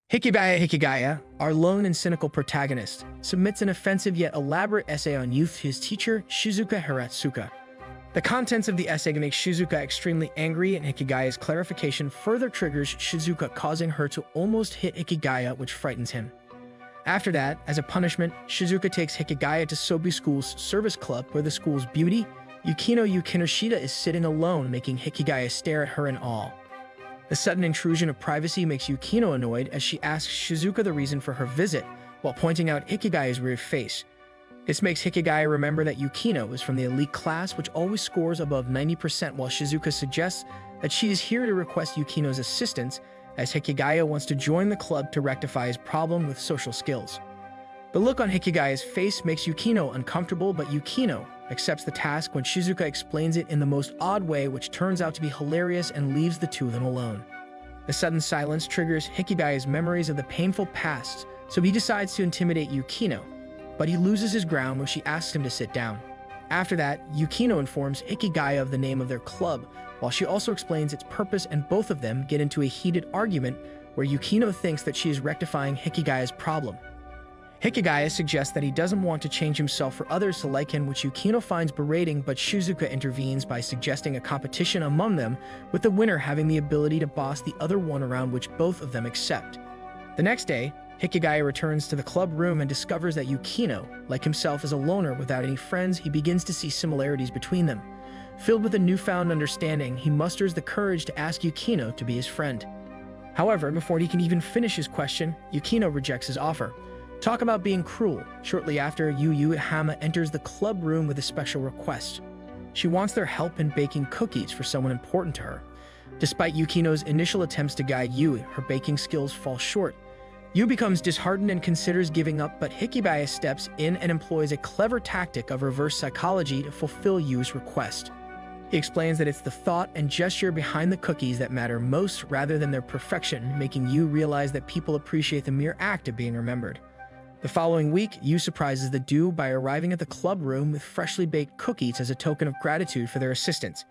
Hikigaya, our lone and cynical protagonist, submits an offensive yet elaborate essay on youth to his teacher, Shizuka Hiratsuka. The contents of the essay make Shizuka extremely angry, and Hikigaya's clarification further triggers Shizuka, causing her to almost hit Hikigaya, which frightens him. After that, as a punishment, Shizuka takes Hikigaya to Sobi School's service club, where the school's beauty, Yukino Yukinoshita, is sitting alone, making Hikigaya stare at her in awe. The sudden intrusion of privacy makes Yukino annoyed as she asks Shizuka the reason for her visit, while pointing out Hikigaya's weird face. This makes Hikigaya remember that Yukino is from the elite class, which always scores above 90%, while Shizuka suggests that she is here to request Yukino's assistance, as Hikigaya wants to join the club to rectify his problem with social skills. The look on Hikigaya's face makes Yukino uncomfortable, but Yukino accepts the task when Shizuka explains it in the most odd way, which turns out to be hilarious and leaves the two of them alone. The sudden silence triggers Hikigaya's memories of the painful past, so he decides to intimidate Yukino, but he loses his ground when she asks him to sit down. After that, Yukino informs Hikigaya of the name of their club, while she also explains its purpose, and both of them get into a heated argument where Yukino thinks that she is rectifying Hikigaya's problem. Hikigaya suggests that he doesn't want to change himself for others to like him, which Yukino finds berating, but Shizuka intervenes by suggesting a competition among them, with the winner having the ability to boss the other one around, which both of them accept. The next day, Hikigaya returns to the club room and discovers that Yukino, like himself, is a loner without any friends. He begins to see similarities between them. Filled with a newfound understanding, he musters the courage to ask Yukino to be his friend. However, before he can even finish his question, Yukino rejects his offer. Talk about being cruel. Shortly after, Yu Hama enters the club room with a special request. She wants their help in baking cookies for someone important to her. Despite Yukino's initial attempts to guide Yu, her baking skills fall short. Yu becomes disheartened and considers giving up, but Hikigaya steps in and employs a clever tactic of reverse psychology to fulfill Yu's request. He explains that it's the thought and gesture behind the cookies that matter most rather than their perfection, making Yu realize that people appreciate the mere act of being remembered. The following week, Yu surprises the duo by arriving at the club room with freshly baked cookies as a token of gratitude for their assistance.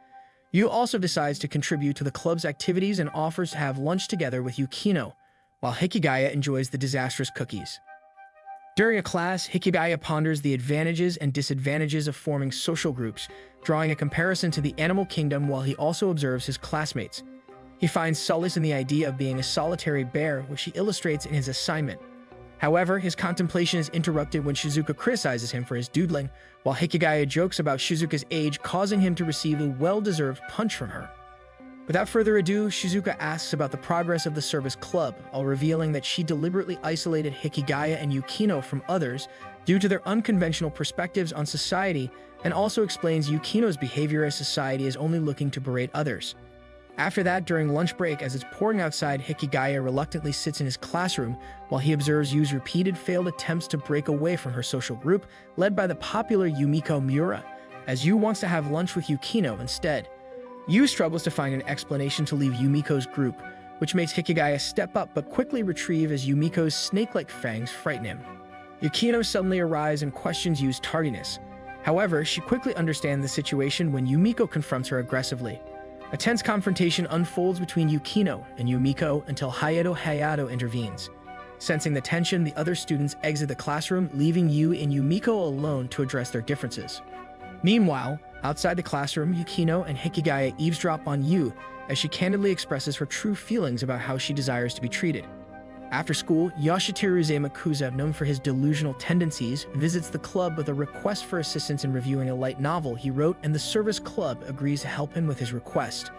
Yu also decides to contribute to the club's activities and offers to have lunch together with Yukino, while Hikigaya enjoys the disastrous cookies. During a class, Hikigaya ponders the advantages and disadvantages of forming social groups, drawing a comparison to the animal kingdom while he also observes his classmates. He finds solace in the idea of being a solitary bear, which he illustrates in his assignment. However, his contemplation is interrupted when Shizuka criticizes him for his doodling, while Hikigaya jokes about Shizuka's age, causing him to receive a well-deserved punch from her. Without further ado, Shizuka asks about the progress of the service club, while revealing that she deliberately isolated Hikigaya and Yukino from others due to their unconventional perspectives on society, and also explains Yukino's behavior as society is only looking to berate others. After that, during lunch break, as it's pouring outside, Hikigaya reluctantly sits in his classroom while he observes Yu's repeated failed attempts to break away from her social group, led by the popular Yumiko Miura, as Yu wants to have lunch with Yukino instead. Yu struggles to find an explanation to leave Yumiko's group, which makes Hikigaya step up but quickly retrieve as Yumiko's snake-like fangs frighten him. Yukino suddenly arrives and questions Yu's tardiness. However, she quickly understands the situation when Yumiko confronts her aggressively. A tense confrontation unfolds between Yukino and Yumiko until Hayato intervenes. Sensing the tension, the other students exit the classroom, leaving Yu and Yumiko alone to address their differences. Meanwhile, outside the classroom, Yukino and Hikigaya eavesdrop on Yu as she candidly expresses her true feelings about how she desires to be treated. After school, Yoshiteru Zamakuza, known for his delusional tendencies, visits the club with a request for assistance in reviewing a light novel he wrote, and the service club agrees to help him with his request.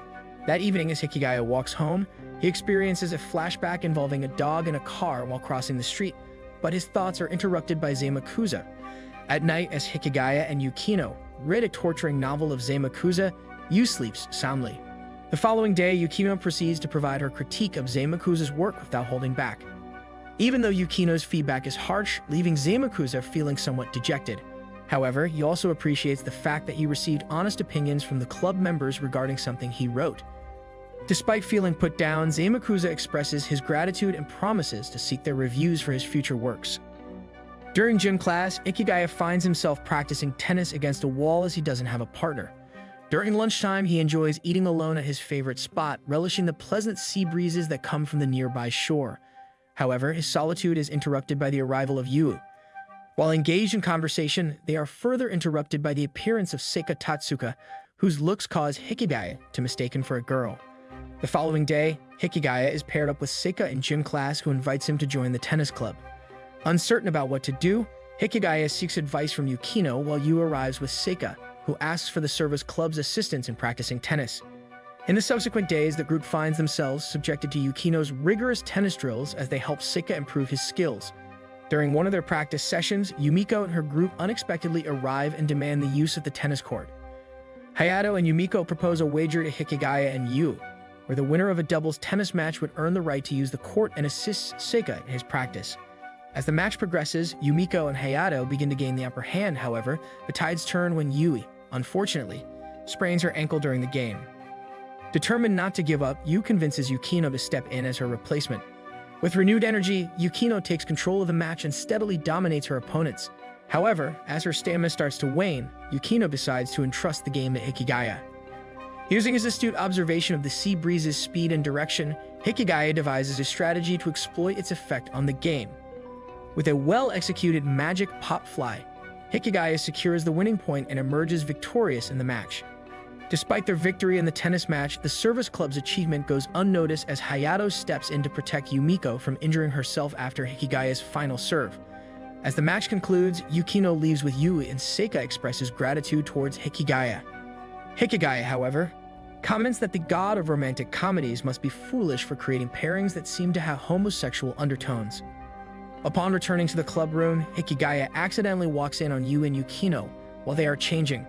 That evening, as Hikigaya walks home, he experiences a flashback involving a dog and a car while crossing the street, but his thoughts are interrupted by Zamakuza. At night, as Hikigaya and Yukino read a torturing novel of Zamakuza, Yu sleeps soundly. The following day, Yukino proceeds to provide her critique of Zamakuza's work without holding back. Even though Yukino's feedback is harsh, leaving Zamakuza feeling somewhat dejected. However, he also appreciates the fact that he received honest opinions from the club members regarding something he wrote. Despite feeling put down, Zamakuza expresses his gratitude and promises to seek their reviews for his future works. During gym class, Hikigaya finds himself practicing tennis against a wall as he doesn't have a partner. During lunchtime, he enjoys eating alone at his favorite spot, relishing the pleasant sea breezes that come from the nearby shore. However, his solitude is interrupted by the arrival of Yu. While engaged in conversation, they are further interrupted by the appearance of Seika Tatsuka, whose looks cause Hikigaya to mistake him for a girl. The following day, Hikigaya is paired up with Seika in gym class, who invites him to join the tennis club. Uncertain about what to do, Hikigaya seeks advice from Yukino while Yu arrives with Seika, who asks for the service club's assistance in practicing tennis. In the subsequent days, the group finds themselves subjected to Yukino's rigorous tennis drills as they help Seika improve his skills. During one of their practice sessions, Yumiko and her group unexpectedly arrive and demand the use of the tennis court. Hayato and Yumiko propose a wager to Hikigaya and Yu, where the winner of a doubles tennis match would earn the right to use the court and assist Seika in his practice. As the match progresses, Yumiko and Hayato begin to gain the upper hand. However, the tides turn when Yui, unfortunately, sprains her ankle during the game. Determined not to give up, Yu convinces Yukino to step in as her replacement. With renewed energy, Yukino takes control of the match and steadily dominates her opponents. However, as her stamina starts to wane, Yukino decides to entrust the game to Hikigaya. Using his astute observation of the sea breeze's speed and direction, Hikigaya devises a strategy to exploit its effect on the game. With a well-executed magic pop fly, Hikigaya secures the winning point and emerges victorious in the match. Despite their victory in the tennis match, the service club's achievement goes unnoticed as Hayato steps in to protect Yumiko from injuring herself after Hikigaya's final serve. As the match concludes, Yukino leaves with Yui and Seika expresses gratitude towards Hikigaya. Hikigaya, however, comments that the god of romantic comedies must be foolish for creating pairings that seem to have homosexual undertones. Upon returning to the club room, Hikigaya accidentally walks in on Yu and Yukino while they are changing.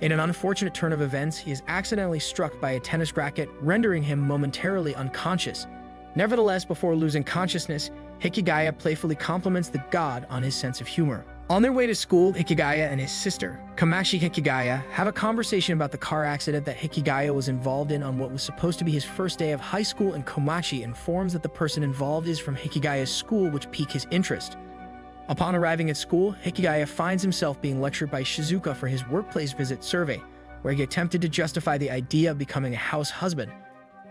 In an unfortunate turn of events, he is accidentally struck by a tennis racket, rendering him momentarily unconscious. Nevertheless, before losing consciousness, Hikigaya playfully compliments the god on his sense of humor. On their way to school, Hikigaya and his sister, Kamashi Hikigaya, have a conversation about the car accident that Hikigaya was involved in on what was supposed to be his first day of high school, and Komachi informs that the person involved is from Hikigaya's school, which piques his interest. Upon arriving at school, Hikigaya finds himself being lectured by Shizuka for his workplace visit survey, where he attempted to justify the idea of becoming a house husband.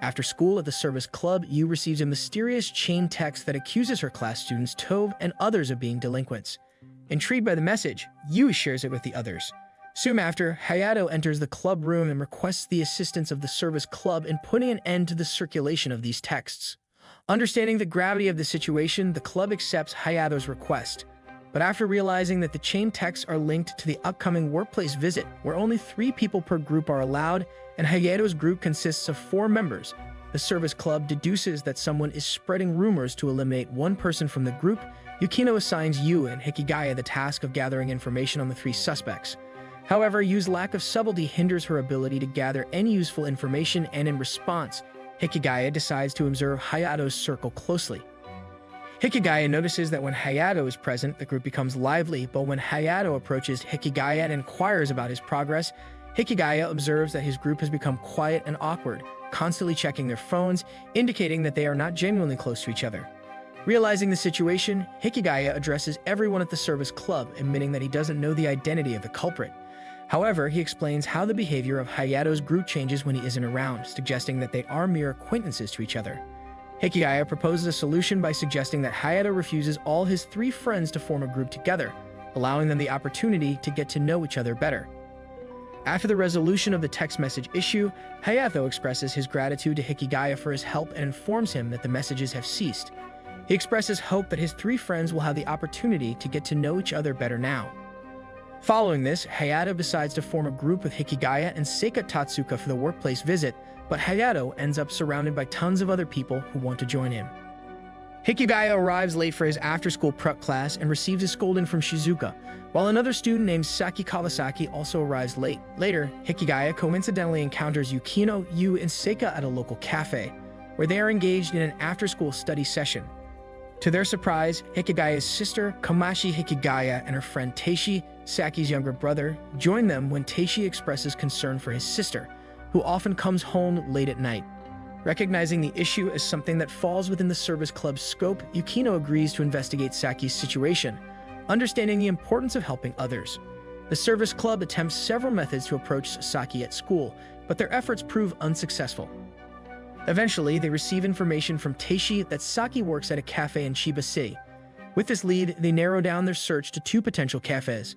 After school at the service club, Yu receives a mysterious chain text that accuses her class students Tove and others of being delinquents. Intrigued by the message, Yu shares it with the others. Soon after, Hayato enters the club room and requests the assistance of the service club in putting an end to the circulation of these texts. Understanding the gravity of the situation, the club accepts Hayato's request. But after realizing that the chain texts are linked to the upcoming workplace visit, where only 3 people per group are allowed, and Hayato's group consists of 4 members, the service club deduces that someone is spreading rumors to eliminate one person from the group. Yukino assigns Yu and Hikigaya the task of gathering information on the 3 suspects. However, Yu's lack of subtlety hinders her ability to gather any useful information, and in response, Hikigaya decides to observe Hayato's circle closely. Hikigaya notices that when Hayato is present, the group becomes lively, but when Hayato approaches Hikigaya and inquires about his progress, Hikigaya observes that his group has become quiet and awkward, constantly checking their phones, indicating that they are not genuinely close to each other. Realizing the situation, Hikigaya addresses everyone at the service club, admitting that he doesn't know the identity of the culprit. However, he explains how the behavior of Hayato's group changes when he isn't around, suggesting that they are mere acquaintances to each other. Hikigaya proposes a solution by suggesting that Hayato refuses all his 3 friends to form a group together, allowing them the opportunity to get to know each other better. After the resolution of the text message issue, Hayato expresses his gratitude to Hikigaya for his help and informs him that the messages have ceased. He expresses hope that his 3 friends will have the opportunity to get to know each other better now. Following this, Hayato decides to form a group with Hikigaya and Seika Tatsuka for the workplace visit, but Hayato ends up surrounded by tons of other people who want to join him. Hikigaya arrives late for his after-school prep class and receives a scolding from Shizuka, while another student named Saki Kawasaki also arrives late. Later, Hikigaya coincidentally encounters Yukino, Yu, and Seika at a local cafe, where they are engaged in an after-school study session. To their surprise, Hikigaya's sister, Komachi Hikigaya, and her friend Teishi, Saki's younger brother, join them when Teishi expresses concern for his sister, who often comes home late at night. Recognizing the issue as something that falls within the service club's scope, Yukino agrees to investigate Saki's situation, understanding the importance of helping others. The service club attempts several methods to approach Saki at school, but their efforts prove unsuccessful. Eventually, they receive information from Teishi that Saki works at a cafe in Chiba City. With this lead, they narrow down their search to 2 potential cafes.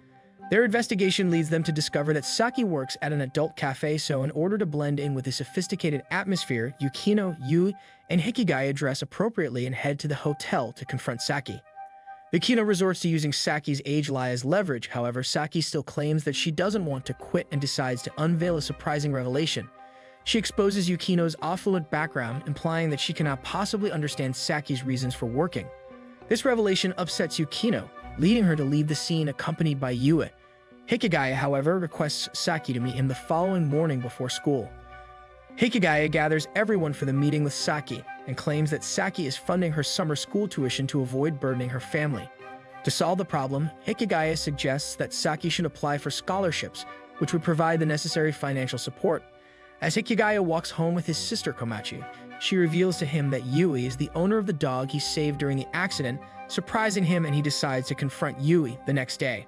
Their investigation leads them to discover that Saki works at an adult cafe, so in order to blend in with the sophisticated atmosphere, Yukino, Yui, and Hikigaya dress appropriately and head to the hotel to confront Saki. Yukino resorts to using Saki's age lie as leverage. However, Saki still claims that she doesn't want to quit and decides to unveil a surprising revelation. She exposes Yukino's affluent background, implying that she cannot possibly understand Saki's reasons for working. This revelation upsets Yukino, leading her to leave the scene accompanied by Yui. Hikigaya, however, requests Saki to meet him the following morning before school. Hikigaya gathers everyone for the meeting with Saki and claims that Saki is funding her summer school tuition to avoid burdening her family. To solve the problem, Hikigaya suggests that Saki should apply for scholarships, which would provide the necessary financial support. As Hikigaya walks home with his sister Komachi, she reveals to him that Yui is the owner of the dog he saved during the accident, surprising him, and he decides to confront Yui the next day.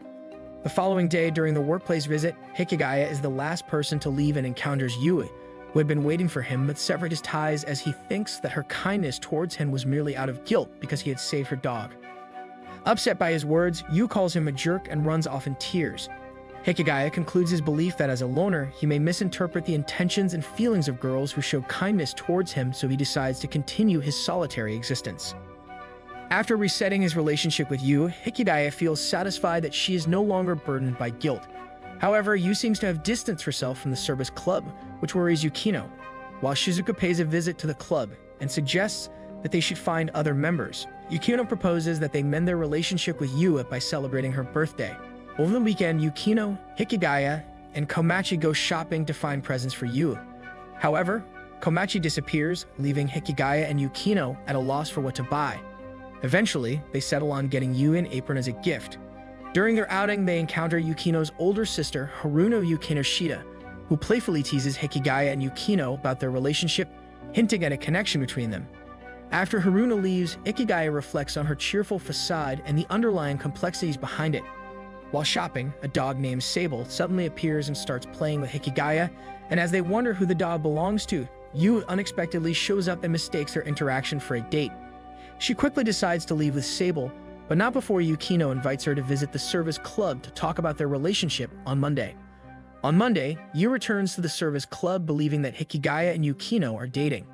The following day, during the workplace visit, Hikigaya is the last person to leave and encounters Yui, who had been waiting for him but severed his ties as he thinks that her kindness towards him was merely out of guilt because he had saved her dog. Upset by his words, Yui calls him a jerk and runs off in tears. Hikigaya concludes his belief that as a loner, he may misinterpret the intentions and feelings of girls who show kindness towards him, so he decides to continue his solitary existence. After resetting his relationship with Yu, Hikigaya feels satisfied that she is no longer burdened by guilt. However, Yu seems to have distanced herself from the service club, which worries Yukino, while Shizuka pays a visit to the club and suggests that they should find other members. Yukino proposes that they mend their relationship with Yu by celebrating her birthday. Over the weekend, Yukino, Hikigaya, and Komachi go shopping to find presents for Yu. However, Komachi disappears, leaving Hikigaya and Yukino at a loss for what to buy. Eventually, they settle on getting Yu an apron as a gift. During their outing, they encounter Yukino's older sister, Haruno Yukinoshita, who playfully teases Hikigaya and Yukino about their relationship, hinting at a connection between them. After Haruno leaves, Hikigaya reflects on her cheerful facade and the underlying complexities behind it. While shopping, a dog named Sable suddenly appears and starts playing with Hikigaya, and as they wonder who the dog belongs to, Yu unexpectedly shows up and mistakes their interaction for a date. She quickly decides to leave with Sable, but not before Yukino invites her to visit the service club to talk about their relationship on Monday. On Monday, Yu returns to the service club believing that Hikigaya and Yukino are dating.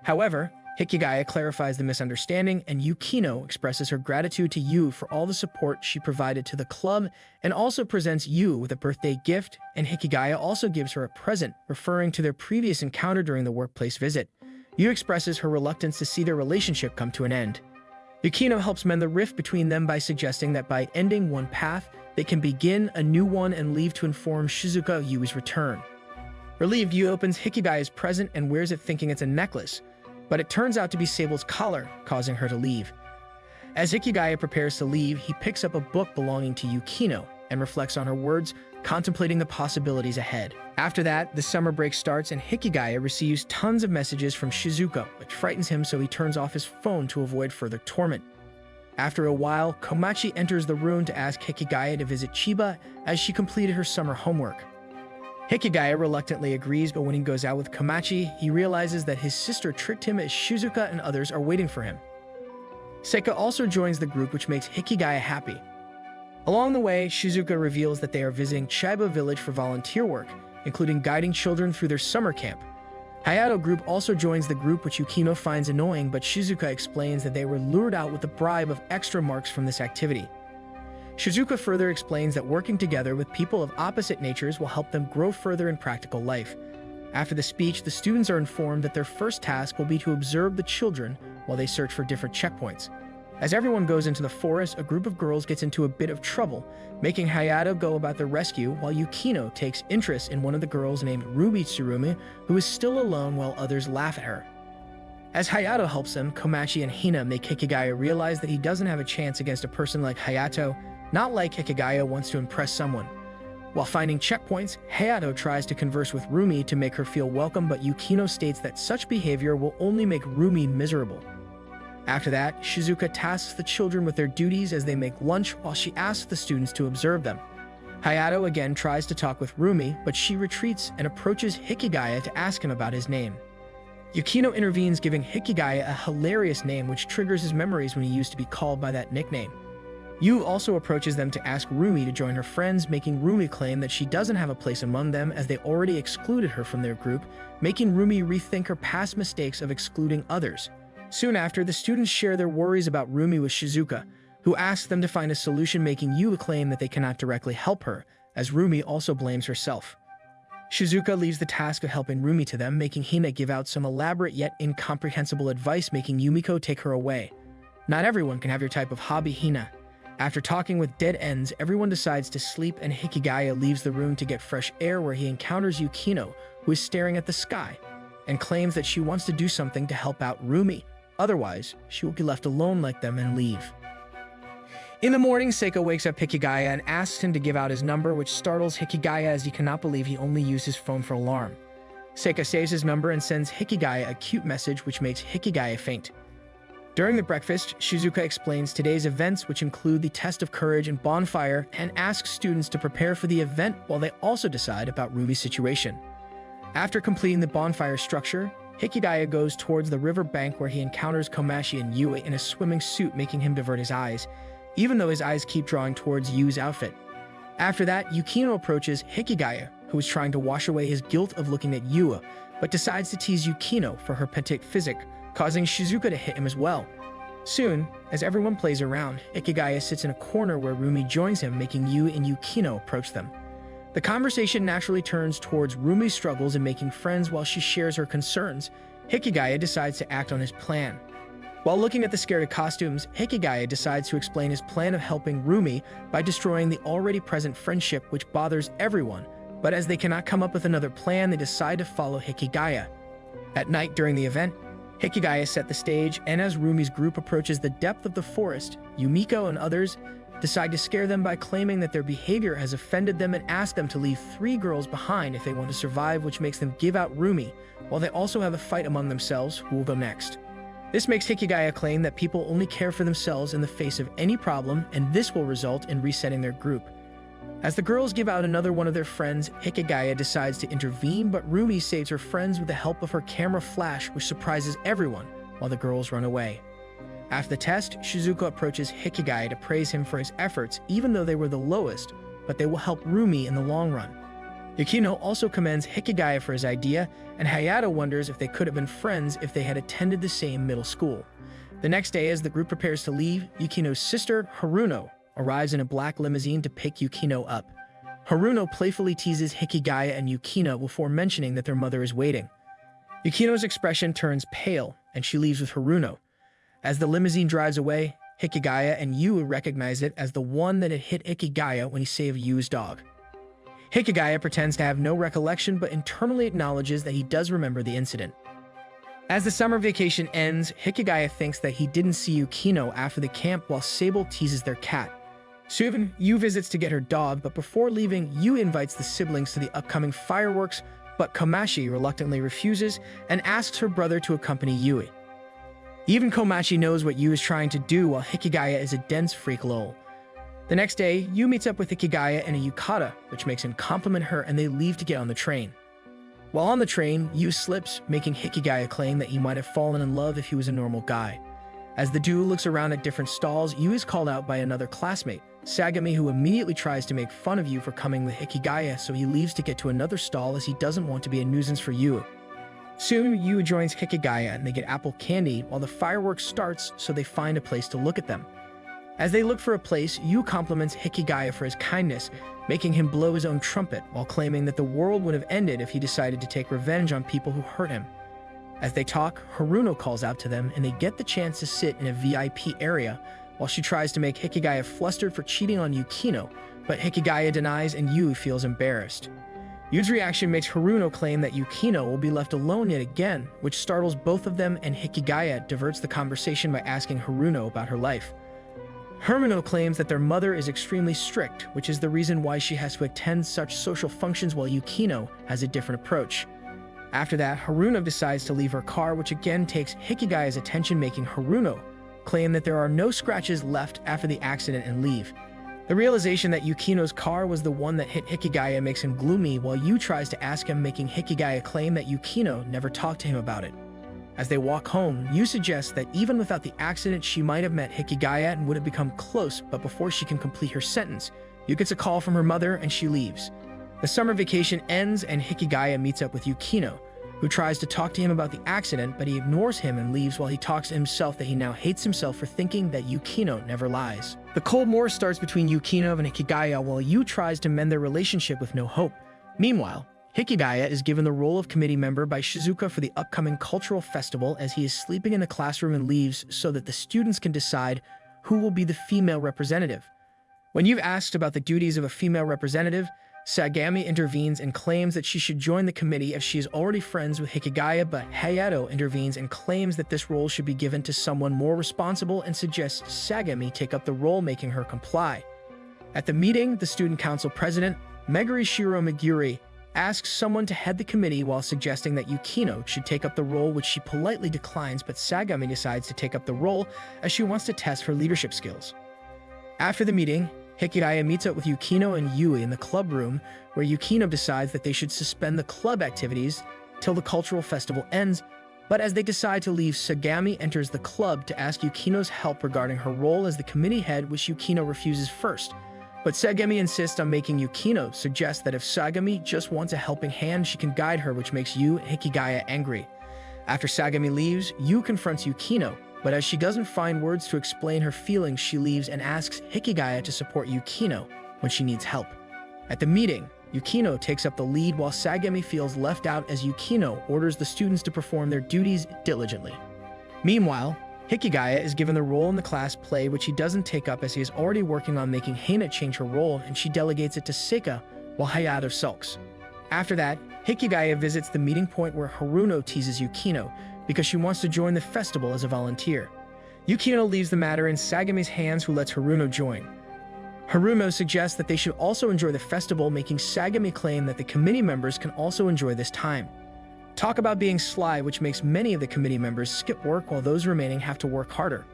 However, Hikigaya clarifies the misunderstanding, and Yukino expresses her gratitude to Yu for all the support she provided to the club and also presents Yu with a birthday gift, and Hikigaya also gives her a present, referring to their previous encounter during the workplace visit. Yu expresses her reluctance to see their relationship come to an end. Yukino helps mend the rift between them by suggesting that by ending one path, they can begin a new one and leave to inform Shizuka of Yui's return. Relieved, Yu opens Hikigaya's present and wears it thinking it's a necklace, but it turns out to be Sable's collar, causing her to leave. As Hikigaya prepares to leave, he picks up a book belonging to Yukino and reflects on her words, contemplating the possibilities ahead. After that, the summer break starts and Hikigaya receives tons of messages from Shizuka, which frightens him, so he turns off his phone to avoid further torment. After a while, Komachi enters the room to ask Hikigaya to visit Chiba as she completed her summer homework. Hikigaya reluctantly agrees, but when he goes out with Komachi, he realizes that his sister tricked him as Shizuka and others are waiting for him. Saki also joins the group, which makes Hikigaya happy. Along the way, Shizuka reveals that they are visiting Chiba village for volunteer work, including guiding children through their summer camp. Hayato group also joins the group, which Yukino finds annoying, but Shizuka explains that they were lured out with a bribe of extra marks from this activity. Shizuka further explains that working together with people of opposite natures will help them grow further in practical life. After the speech, the students are informed that their first task will be to observe the children while they search for different checkpoints. As everyone goes into the forest, a group of girls gets into a bit of trouble, making Hayato go about the rescue, while Yukino takes interest in one of the girls named Ruby Tsurumi, who is still alone while others laugh at her. As Hayato helps them, Komachi and Hina make Hikigaya realize that he doesn't have a chance against a person like Hayato, not like Hikigaya wants to impress someone. While finding checkpoints, Hayato tries to converse with Rumi to make her feel welcome, but Yukino states that such behavior will only make Rumi miserable. After that, Shizuka tasks the children with their duties as they make lunch while she asks the students to observe them. Hayato again tries to talk with Rumi, but she retreats and approaches Hikigaya to ask him about his name. Yukino intervenes, giving Hikigaya a hilarious name which triggers his memories when he used to be called by that nickname. Yu also approaches them to ask Rumi to join her friends, making Rumi claim that she doesn't have a place among them as they already excluded her from their group, making Rumi rethink her past mistakes of excluding others. Soon after, the students share their worries about Rumi with Shizuka, who asks them to find a solution, making Yu claim that they cannot directly help her, as Rumi also blames herself. Shizuka leaves the task of helping Rumi to them, making Hina give out some elaborate yet incomprehensible advice, making Yumiko take her away. Not everyone can have your type of hobby, Hina. After talking with dead ends, everyone decides to sleep, and Hikigaya leaves the room to get fresh air, where he encounters Yukino, who is staring at the sky, and claims that she wants to do something to help out Rumi. Otherwise, she will be left alone like them and leave. In the morning, Seiko wakes up Hikigaya and asks him to give out his number, which startles Hikigaya as he cannot believe he only used his phone for alarm. Seiko saves his number and sends Hikigaya a cute message which makes Hikigaya faint. During the breakfast, Shizuka explains today's events, which include the test of courage and bonfire, and asks students to prepare for the event while they also decide about Rumi's situation. After completing the bonfire structure, Hikigaya goes towards the river bank, where he encounters Komachi and Yui in a swimming suit, making him divert his eyes, even though his eyes keep drawing towards Yu's outfit. After that, Yukino approaches Hikigaya, who is trying to wash away his guilt of looking at Yu, but decides to tease Yukino for her petite physique, causing Shizuka to hit him as well. Soon, as everyone plays around, Hikigaya sits in a corner where Rumi joins him, making Yu and Yukino approach them. The conversation naturally turns towards Rumi's struggles in making friends while she shares her concerns. Hikigaya decides to act on his plan. While looking at the scared costumes, Hikigaya decides to explain his plan of helping Rumi by destroying the already present friendship, which bothers everyone, but as they cannot come up with another plan, they decide to follow Hikigaya. At night during the event, Hikigaya set the stage, and as Rumi's group approaches the depth of the forest, Yumiko and others decide to scare them by claiming that their behavior has offended them and ask them to leave 3 girls behind if they want to survive, which makes them give out Rumi, while they also have a fight among themselves who will go next. This makes Hikigaya claim that people only care for themselves in the face of any problem, and this will result in resetting their group. As the girls give out another one of their friends, Hikigaya decides to intervene, but Rumi saves her friends with the help of her camera flash, which surprises everyone, while the girls run away. After the test, Shizuka approaches Hikigaya to praise him for his efforts, even though they were the lowest, but they will help Rumi in the long run. Yukino also commends Hikigaya for his idea, and Hayato wonders if they could have been friends if they had attended the same middle school. The next day, as the group prepares to leave, Yukino's sister, Haruno, arrives in a black limousine to pick Yukino up. Haruno playfully teases Hikigaya and Yukino before mentioning that their mother is waiting. Yukino's expression turns pale, and she leaves with Haruno. As the limousine drives away, Hikigaya and Yu recognize it as the one that had hit Hikigaya when he saved Yu's dog. Hikigaya pretends to have no recollection, but internally acknowledges that he does remember the incident. As the summer vacation ends, Hikigaya thinks that he didn't see Yukino after the camp, while Sable teases their cat. Soon, Yu visits to get her dog, but before leaving, Yu invites the siblings to the upcoming fireworks, but Komachi reluctantly refuses and asks her brother to accompany Yui. Even Komachi knows what Yu is trying to do, while Hikigaya is a dense freak lol. The next day, Yu meets up with Hikigaya in a yukata, which makes him compliment her, and they leave to get on the train. While on the train, Yu slips, making Hikigaya claim that he might have fallen in love if he was a normal guy. As the duo looks around at different stalls, Yu is called out by another classmate, Sagami, who immediately tries to make fun of Yu for coming with Hikigaya, so he leaves to get to another stall as he doesn't want to be a nuisance for Yu. Soon, Yu joins Hikigaya and they get apple candy while the fireworks starts, so they find a place to look at them. As they look for a place, Yu compliments Hikigaya for his kindness, making him blow his own trumpet while claiming that the world would have ended if he decided to take revenge on people who hurt him. As they talk, Haruno calls out to them and they get the chance to sit in a VIP area while she tries to make Hikigaya flustered for cheating on Yukino, but Hikigaya denies and Yu feels embarrassed. Yu's reaction makes Haruno claim that Yukino will be left alone yet again, which startles both of them, and Hikigaya diverts the conversation by asking Haruno about her life. Haruno claims that their mother is extremely strict, which is the reason why she has to attend such social functions, while Yukino has a different approach. After that, Haruno decides to leave her car, which again takes Hikigaya's attention, making Haruno claim that there are no scratches left after the accident and leave. The realization that Yukino's car was the one that hit Hikigaya makes him gloomy, while Yu tries to ask him, making Hikigaya claim that Yukino never talked to him about it. As they walk home, Yu suggests that even without the accident, she might have met Hikigaya and would have become close, but before she can complete her sentence, Yu gets a call from her mother and she leaves. The summer vacation ends and Hikigaya meets up with Yukino, who tries to talk to him about the accident, but he ignores him and leaves while he talks to himself that he now hates himself for thinking that Yukino never lies. The Cold War starts between Yukino and Hikigaya while Yu tries to mend their relationship with no hope. Meanwhile, Hikigaya is given the role of committee member by Shizuka for the upcoming cultural festival as he is sleeping in the classroom and leaves so that the students can decide who will be the female representative. When you've asked about the duties of a female representative, Sagami intervenes and claims that she should join the committee as she is already friends with Hikigaya, but Hayato intervenes and claims that this role should be given to someone more responsible and suggests Sagami take up the role, making her comply. At the meeting, the student council president, Meguri Shiro Meguri, asks someone to head the committee while suggesting that Yukino should take up the role, which she politely declines, but Sagami decides to take up the role as she wants to test her leadership skills. After the meeting, Hikigaya meets up with Yukino and Yui in the club room, where Yukino decides that they should suspend the club activities till the cultural festival ends, but as they decide to leave, Sagami enters the club to ask Yukino's help regarding her role as the committee head, which Yukino refuses first. But Sagami insists on making Yukino suggest that if Sagami just wants a helping hand, she can guide her, which makes Yu and Hikigaya angry. After Sagami leaves, Yu confronts Yukino, but as she doesn't find words to explain her feelings, she leaves and asks Hikigaya to support Yukino when she needs help. At the meeting, Yukino takes up the lead while Sagami feels left out as Yukino orders the students to perform their duties diligently. Meanwhile, Hikigaya is given the role in the class play, which he doesn't take up as he is already working on making Hina change her role, and she delegates it to Seika while Hayato sulks. After that, Hikigaya visits the meeting point where Haruno teases Yukino because she wants to join the festival as a volunteer. Yukino leaves the matter in Sagami's hands, who lets Haruno join. Haruno suggests that they should also enjoy the festival, making Sagami claim that the committee members can also enjoy this time. Talk about being sly, which makes many of the committee members skip work while those remaining have to work harder.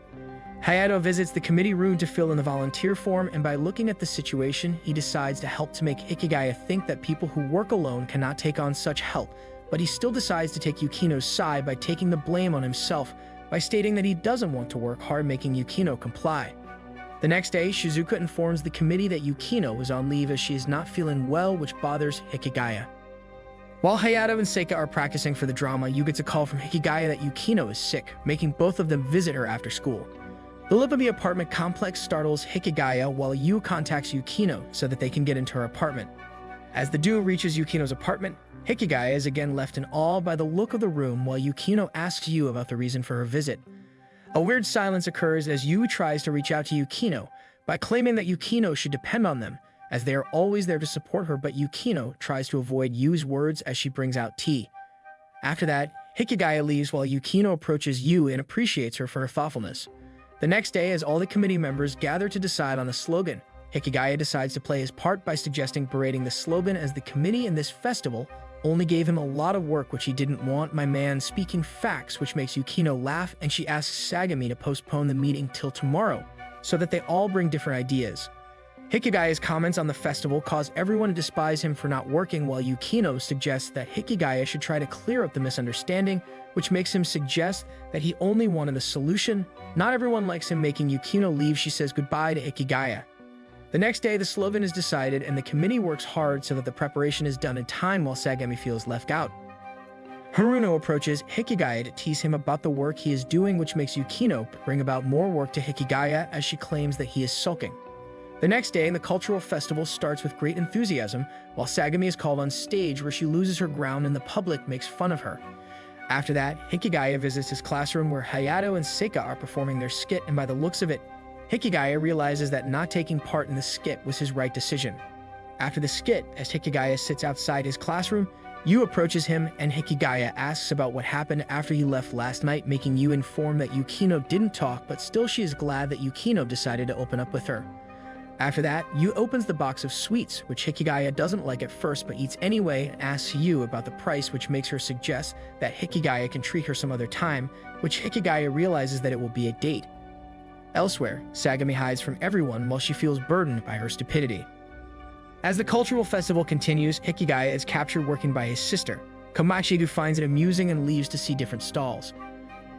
Hayato visits the committee room to fill in the volunteer form, and by looking at the situation, he decides to help to make Hikigaya think that people who work alone cannot take on such help, but he still decides to take Yukino's side by taking the blame on himself by stating that he doesn't want to work hard, making Yukino comply. The next day, Shizuka informs the committee that Yukino is on leave as she is not feeling well, which bothers Hikigaya. While Hayato and Seika are practicing for the drama, Yu gets a call from Hikigaya that Yukino is sick, making both of them visit her after school. The lip of the apartment complex startles Hikigaya while Yu contacts Yukino so that they can get into her apartment. As the duo reaches Yukino's apartment, Hikigaya is again left in awe by the look of the room while Yukino asks Yu about the reason for her visit. A weird silence occurs as Yu tries to reach out to Yukino by claiming that Yukino should depend on them, as they are always there to support her, but Yukino tries to avoid Yu's words as she brings out tea. After that, Hikigaya leaves while Yukino approaches Yu and appreciates her for her thoughtfulness. The next day, as all the committee members gather to decide on the slogan, Hikigaya decides to play his part by suggesting berating the slogan, as the committee in this festival only gave him a lot of work which he didn't want, my man, speaking facts, which makes Yukino laugh, and she asks Sagami to postpone the meeting till tomorrow so that they all bring different ideas. Hikigaya's comments on the festival cause everyone to despise him for not working, while Yukino suggests that Hikigaya should try to clear up the misunderstanding, which makes him suggest that he only wanted a solution. Not everyone likes him, making Yukino leave. She says goodbye to Hikigaya. The next day, the slogan is decided, and the committee works hard so that the preparation is done in time while Sagami feels left out. Haruno approaches Hikigaya to tease him about the work he is doing, which makes Yukino bring about more work to Hikigaya as she claims that he is sulking. The next day, the cultural festival starts with great enthusiasm, while Sagami is called on stage where she loses her ground and the public makes fun of her. After that, Hikigaya visits his classroom where Hayato and Seika are performing their skit, and by the looks of it, Hikigaya realizes that not taking part in the skit was his right decision. After the skit, as Hikigaya sits outside his classroom, Yu approaches him and Hikigaya asks about what happened after he left last night, making Yu inform that Yukino didn't talk, but still she is glad that Yukino decided to open up with her. After that, Yu opens the box of sweets, which Hikigaya doesn't like at first but eats anyway, and asks Yu about the price, which makes her suggest that Hikigaya can treat her some other time, which Hikigaya realizes that it will be a date. Elsewhere, Sagami hides from everyone while she feels burdened by her stupidity. As the cultural festival continues, Hikigaya is captured working by his sister, Komachi, who finds it amusing and leaves to see different stalls.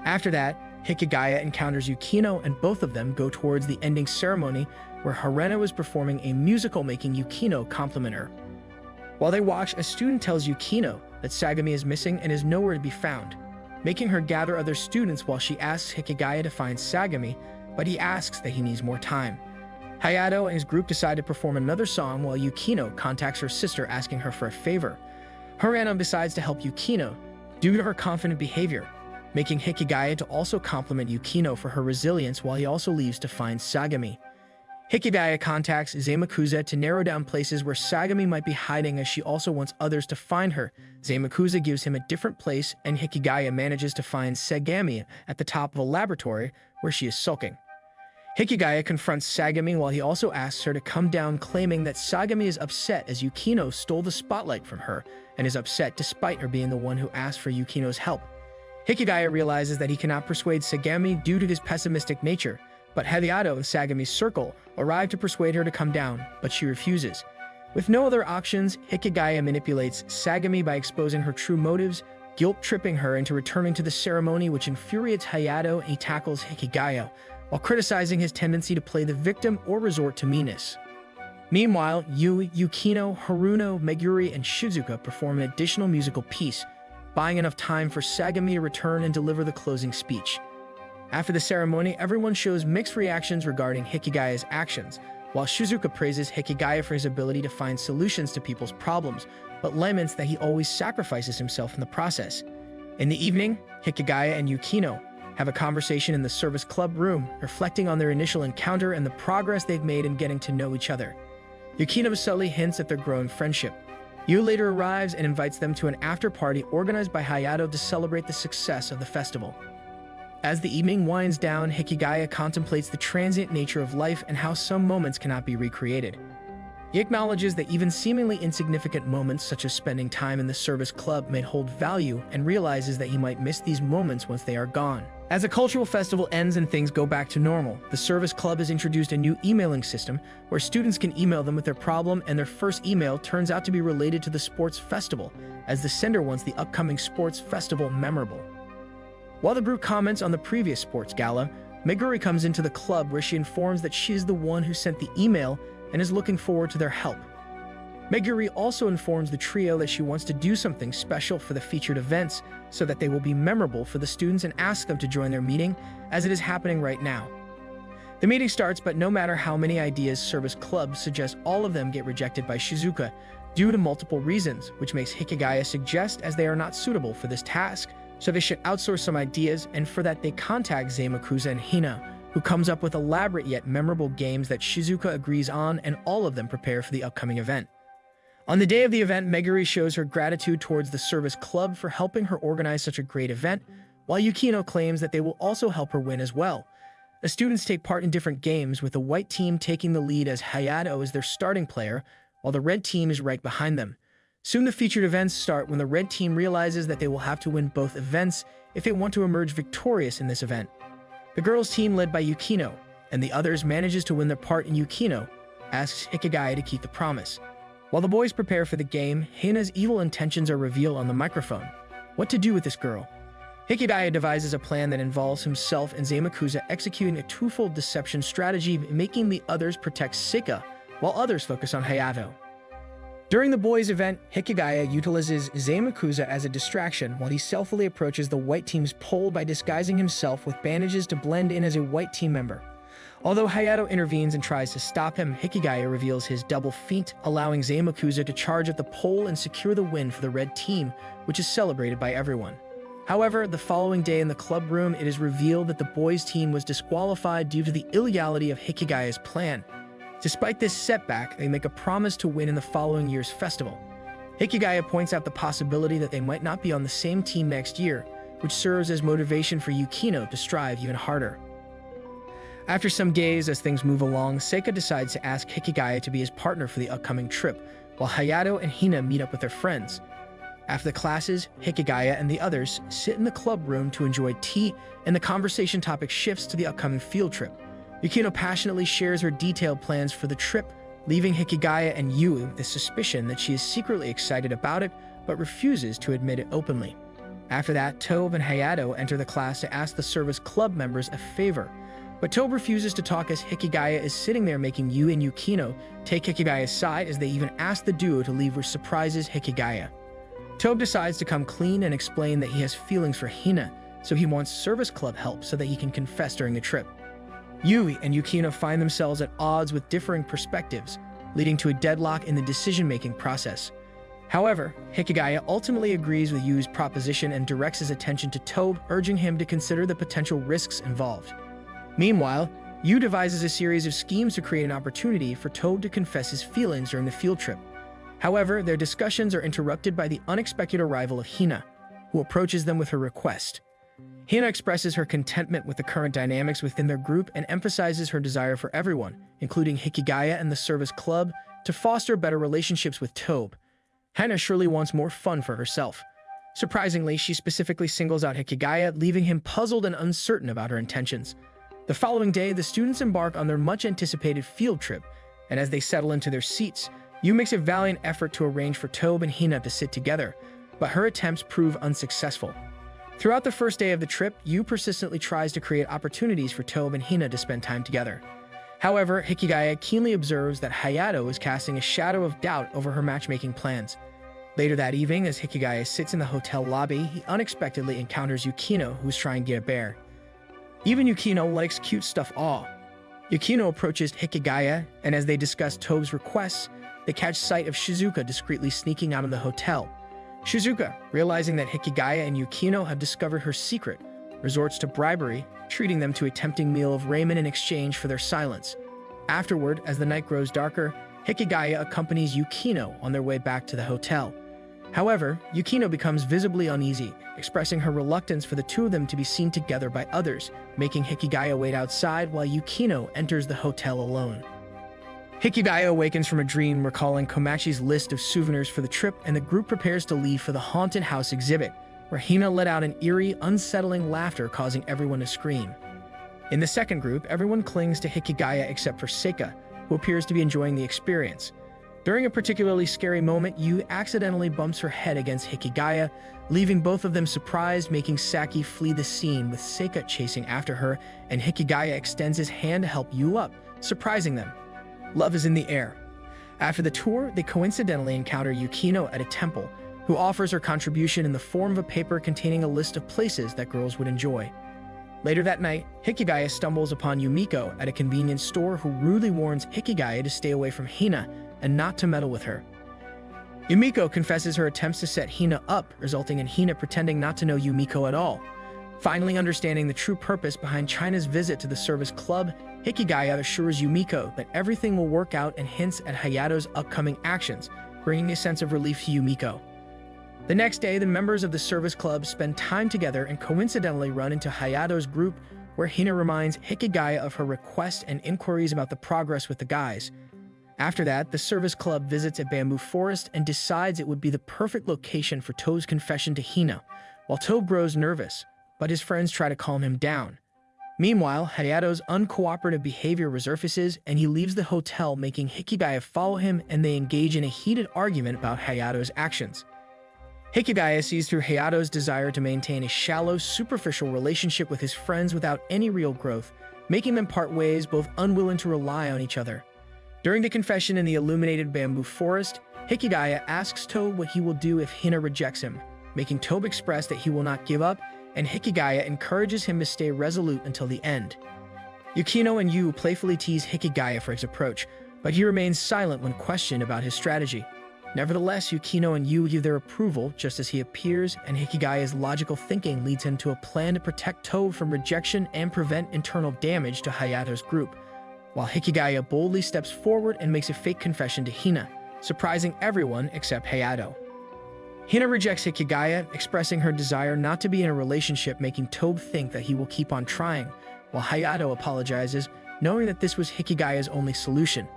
After that, Hikigaya encounters Yukino and both of them go towards the ending ceremony where Harena is performing a musical making Yukino compliment her. While they watch, a student tells Yukino that Sagami is missing and is nowhere to be found, making her gather other students while she asks Hikigaya to find Sagami, but he asks that he needs more time. Hayato and his group decide to perform another song while Yukino contacts her sister asking her for a favor. Harena decides to help Yukino due to her confident behavior, making Hikigaya to also compliment Yukino for her resilience while he also leaves to find Sagami. Hikigaya contacts Zamakuza to narrow down places where Sagami might be hiding as she also wants others to find her. Zamakuza gives him a different place and Hikigaya manages to find Sagami at the top of a laboratory where she is sulking. Hikigaya confronts Sagami while he also asks her to come down, claiming that Sagami is upset as Yukino stole the spotlight from her and is upset despite her being the one who asked for Yukino's help. Hikigaya realizes that he cannot persuade Sagami due to his pessimistic nature, but Hayato and Sagami's circle arrive to persuade her to come down, but she refuses. With no other options, Hikigaya manipulates Sagami by exposing her true motives, guilt-tripping her into returning to the ceremony, which infuriates Hayato, and he tackles Hikigaya, while criticizing his tendency to play the victim or resort to meanness. Meanwhile, Yui, Yukino, Haruno, Meguri, and Shizuka perform an additional musical piece, buying enough time for Sagami to return and deliver the closing speech. After the ceremony, everyone shows mixed reactions regarding Hikigaya's actions, while Shizuka praises Hikigaya for his ability to find solutions to people's problems, but laments that he always sacrifices himself in the process. In the evening, Hikigaya and Yukino have a conversation in the service club room, reflecting on their initial encounter and the progress they've made in getting to know each other. Yukino subtly hints at their growing friendship. Yu later arrives and invites them to an after-party organized by Hayato to celebrate the success of the festival. As the evening winds down, Hikigaya contemplates the transient nature of life and how some moments cannot be recreated. He acknowledges that even seemingly insignificant moments, such as spending time in the service club, may hold value and realizes that he might miss these moments once they are gone. As the cultural festival ends and things go back to normal, the service club has introduced a new emailing system where students can email them with their problem, and their first email turns out to be related to the sports festival, as the sender wants the upcoming sports festival memorable. While the group comments on the previous sports gala, Meguri comes into the club where she informs that she is the one who sent the email and is looking forward to their help. Meguri also informs the trio that she wants to do something special for the featured events so that they will be memorable for the students and asks them to join their meeting, as it is happening right now. The meeting starts, but no matter how many ideas service clubs suggest, all of them get rejected by Shizuka due to multiple reasons, which makes Hikigaya suggest as they are not suitable for this task, so they should outsource some ideas, and for that they contact Zamakuza and Hina, who comes up with elaborate yet memorable games that Shizuka agrees on, and all of them prepare for the upcoming event. On the day of the event, Meguri shows her gratitude towards the service club for helping her organize such a great event, while Yukino claims that they will also help her win as well. The students take part in different games, with the white team taking the lead as Hayato is their starting player, while the red team is right behind them. Soon the featured events start when the red team realizes that they will have to win both events if they want to emerge victorious in this event. The girls' team, led by Yukino and the others, manages to win their part, and Yukino asks Hikigaya to keep the promise. While the boys prepare for the game, Hina's evil intentions are revealed on the microphone. What to do with this girl? Hikigaya devises a plan that involves himself and Zamakuza executing a twofold deception strategy, making the others protect Sika, while others focus on Hayato. During the boys' event, Hikigaya utilizes Zamakuza as a distraction while he stealthily approaches the white team's pole by disguising himself with bandages to blend in as a white team member. Although Hayato intervenes and tries to stop him, Hikigaya reveals his double feat, allowing Zamakuza to charge at the pole and secure the win for the red team, which is celebrated by everyone. However, the following day in the club room, it is revealed that the boys' team was disqualified due to the illegality of Hikigaya's plan. Despite this setback, they make a promise to win in the following year's festival. Hikigaya points out the possibility that they might not be on the same team next year, which serves as motivation for Yukino to strive even harder. After some days, as things move along, Seika decides to ask Hikigaya to be his partner for the upcoming trip, while Hayato and Hina meet up with their friends. After the classes, Hikigaya and the others sit in the club room to enjoy tea, and the conversation topic shifts to the upcoming field trip. Yukino passionately shares her detailed plans for the trip, leaving Hikigaya and Yui with the suspicion that she is secretly excited about it, but refuses to admit it openly. After that, Tobe and Hayato enter the class to ask the service club members a favor, but Tobe refuses to talk as Hikigaya is sitting there, making Yu and Yukino take Hikigaya's side as they even ask the duo to leave, which surprises Hikigaya. Tobe decides to come clean and explain that he has feelings for Hina, so he wants service club help so that he can confess during the trip. Yui and Yukino find themselves at odds with differing perspectives, leading to a deadlock in the decision-making process. However, Hikigaya ultimately agrees with Yu's proposition and directs his attention to Tobe, urging him to consider the potential risks involved. Meanwhile, Yu devises a series of schemes to create an opportunity for Tobe to confess his feelings during the field trip. However, their discussions are interrupted by the unexpected arrival of Hina, who approaches them with her request. Hina expresses her contentment with the current dynamics within their group and emphasizes her desire for everyone, including Hikigaya and the service club, to foster better relationships with Tobe. Hina surely wants more fun for herself. Surprisingly, she specifically singles out Hikigaya, leaving him puzzled and uncertain about her intentions. The following day, the students embark on their much-anticipated field trip, and as they settle into their seats, Yu makes a valiant effort to arrange for Tobe and Hina to sit together, but her attempts prove unsuccessful. Throughout the first day of the trip, Yu persistently tries to create opportunities for Tobe and Hina to spend time together. However, Hikigaya keenly observes that Hayato is casting a shadow of doubt over her matchmaking plans. Later that evening, as Hikigaya sits in the hotel lobby, he unexpectedly encounters Yukino, who's trying to get a bear. Even Yukino likes cute stuff all. Yukino approaches Hikigaya, and as they discuss Tobe's requests, they catch sight of Shizuka discreetly sneaking out of the hotel. Shizuka, realizing that Hikigaya and Yukino have discovered her secret, resorts to bribery, treating them to a tempting meal of ramen in exchange for their silence. Afterward, as the night grows darker, Hikigaya accompanies Yukino on their way back to the hotel. However, Yukino becomes visibly uneasy, expressing her reluctance for the two of them to be seen together by others, making Hikigaya wait outside while Yukino enters the hotel alone. Hikigaya awakens from a dream, recalling Komachi's list of souvenirs for the trip, and the group prepares to leave for the haunted house exhibit, where Hina let out an eerie, unsettling laughter, causing everyone to scream. In the second group, everyone clings to Hikigaya except for Seika, who appears to be enjoying the experience. During a particularly scary moment, Yu accidentally bumps her head against Hikigaya, leaving both of them surprised, making Saki flee the scene, with Seika chasing after her, and Hikigaya extends his hand to help Yu up, surprising them. Love is in the air. After the tour, they coincidentally encounter Yukino at a temple, who offers her contribution in the form of a paper containing a list of places that girls would enjoy. Later that night, Hikigaya stumbles upon Yumiko at a convenience store, who rudely warns Hikigaya to stay away from Hina and not to meddle with her. Yumiko confesses her attempts to set Hina up, resulting in Hina pretending not to know Yumiko at all. Finally understanding the true purpose behind China's visit to the service club, Hikigaya assures Yumiko that everything will work out and hints at Hayato's upcoming actions, bringing a sense of relief to Yumiko. The next day, the members of the service club spend time together and coincidentally run into Hayato's group, where Hina reminds Hikigaya of her request and inquiries about the progress with the guys. After that, the service club visits a bamboo forest and decides it would be the perfect location for Tobe's confession to Hina, while Tobe grows nervous, but his friends try to calm him down. Meanwhile, Hayato's uncooperative behavior resurfaces, and he leaves the hotel, making Hikigaya follow him, and they engage in a heated argument about Hayato's actions. Hikigaya sees through Hayato's desire to maintain a shallow, superficial relationship with his friends without any real growth, making them part ways, both unwilling to rely on each other. During the confession in the illuminated bamboo forest, Hikigaya asks Tobe what he will do if Hina rejects him, making Tobe express that he will not give up, and Hikigaya encourages him to stay resolute until the end. Yukino and Yu playfully tease Hikigaya for his approach, but he remains silent when questioned about his strategy. Nevertheless, Yukino and Yu give their approval just as he appears, and Hikigaya's logical thinking leads him to a plan to protect Tobe from rejection and prevent internal damage to Hayato's group, while Hikigaya boldly steps forward and makes a fake confession to Hina, surprising everyone except Hayato. Hina rejects Hikigaya, expressing her desire not to be in a relationship, making Tobe think that he will keep on trying, while Hayato apologizes, knowing that this was Hikigaya's only solution.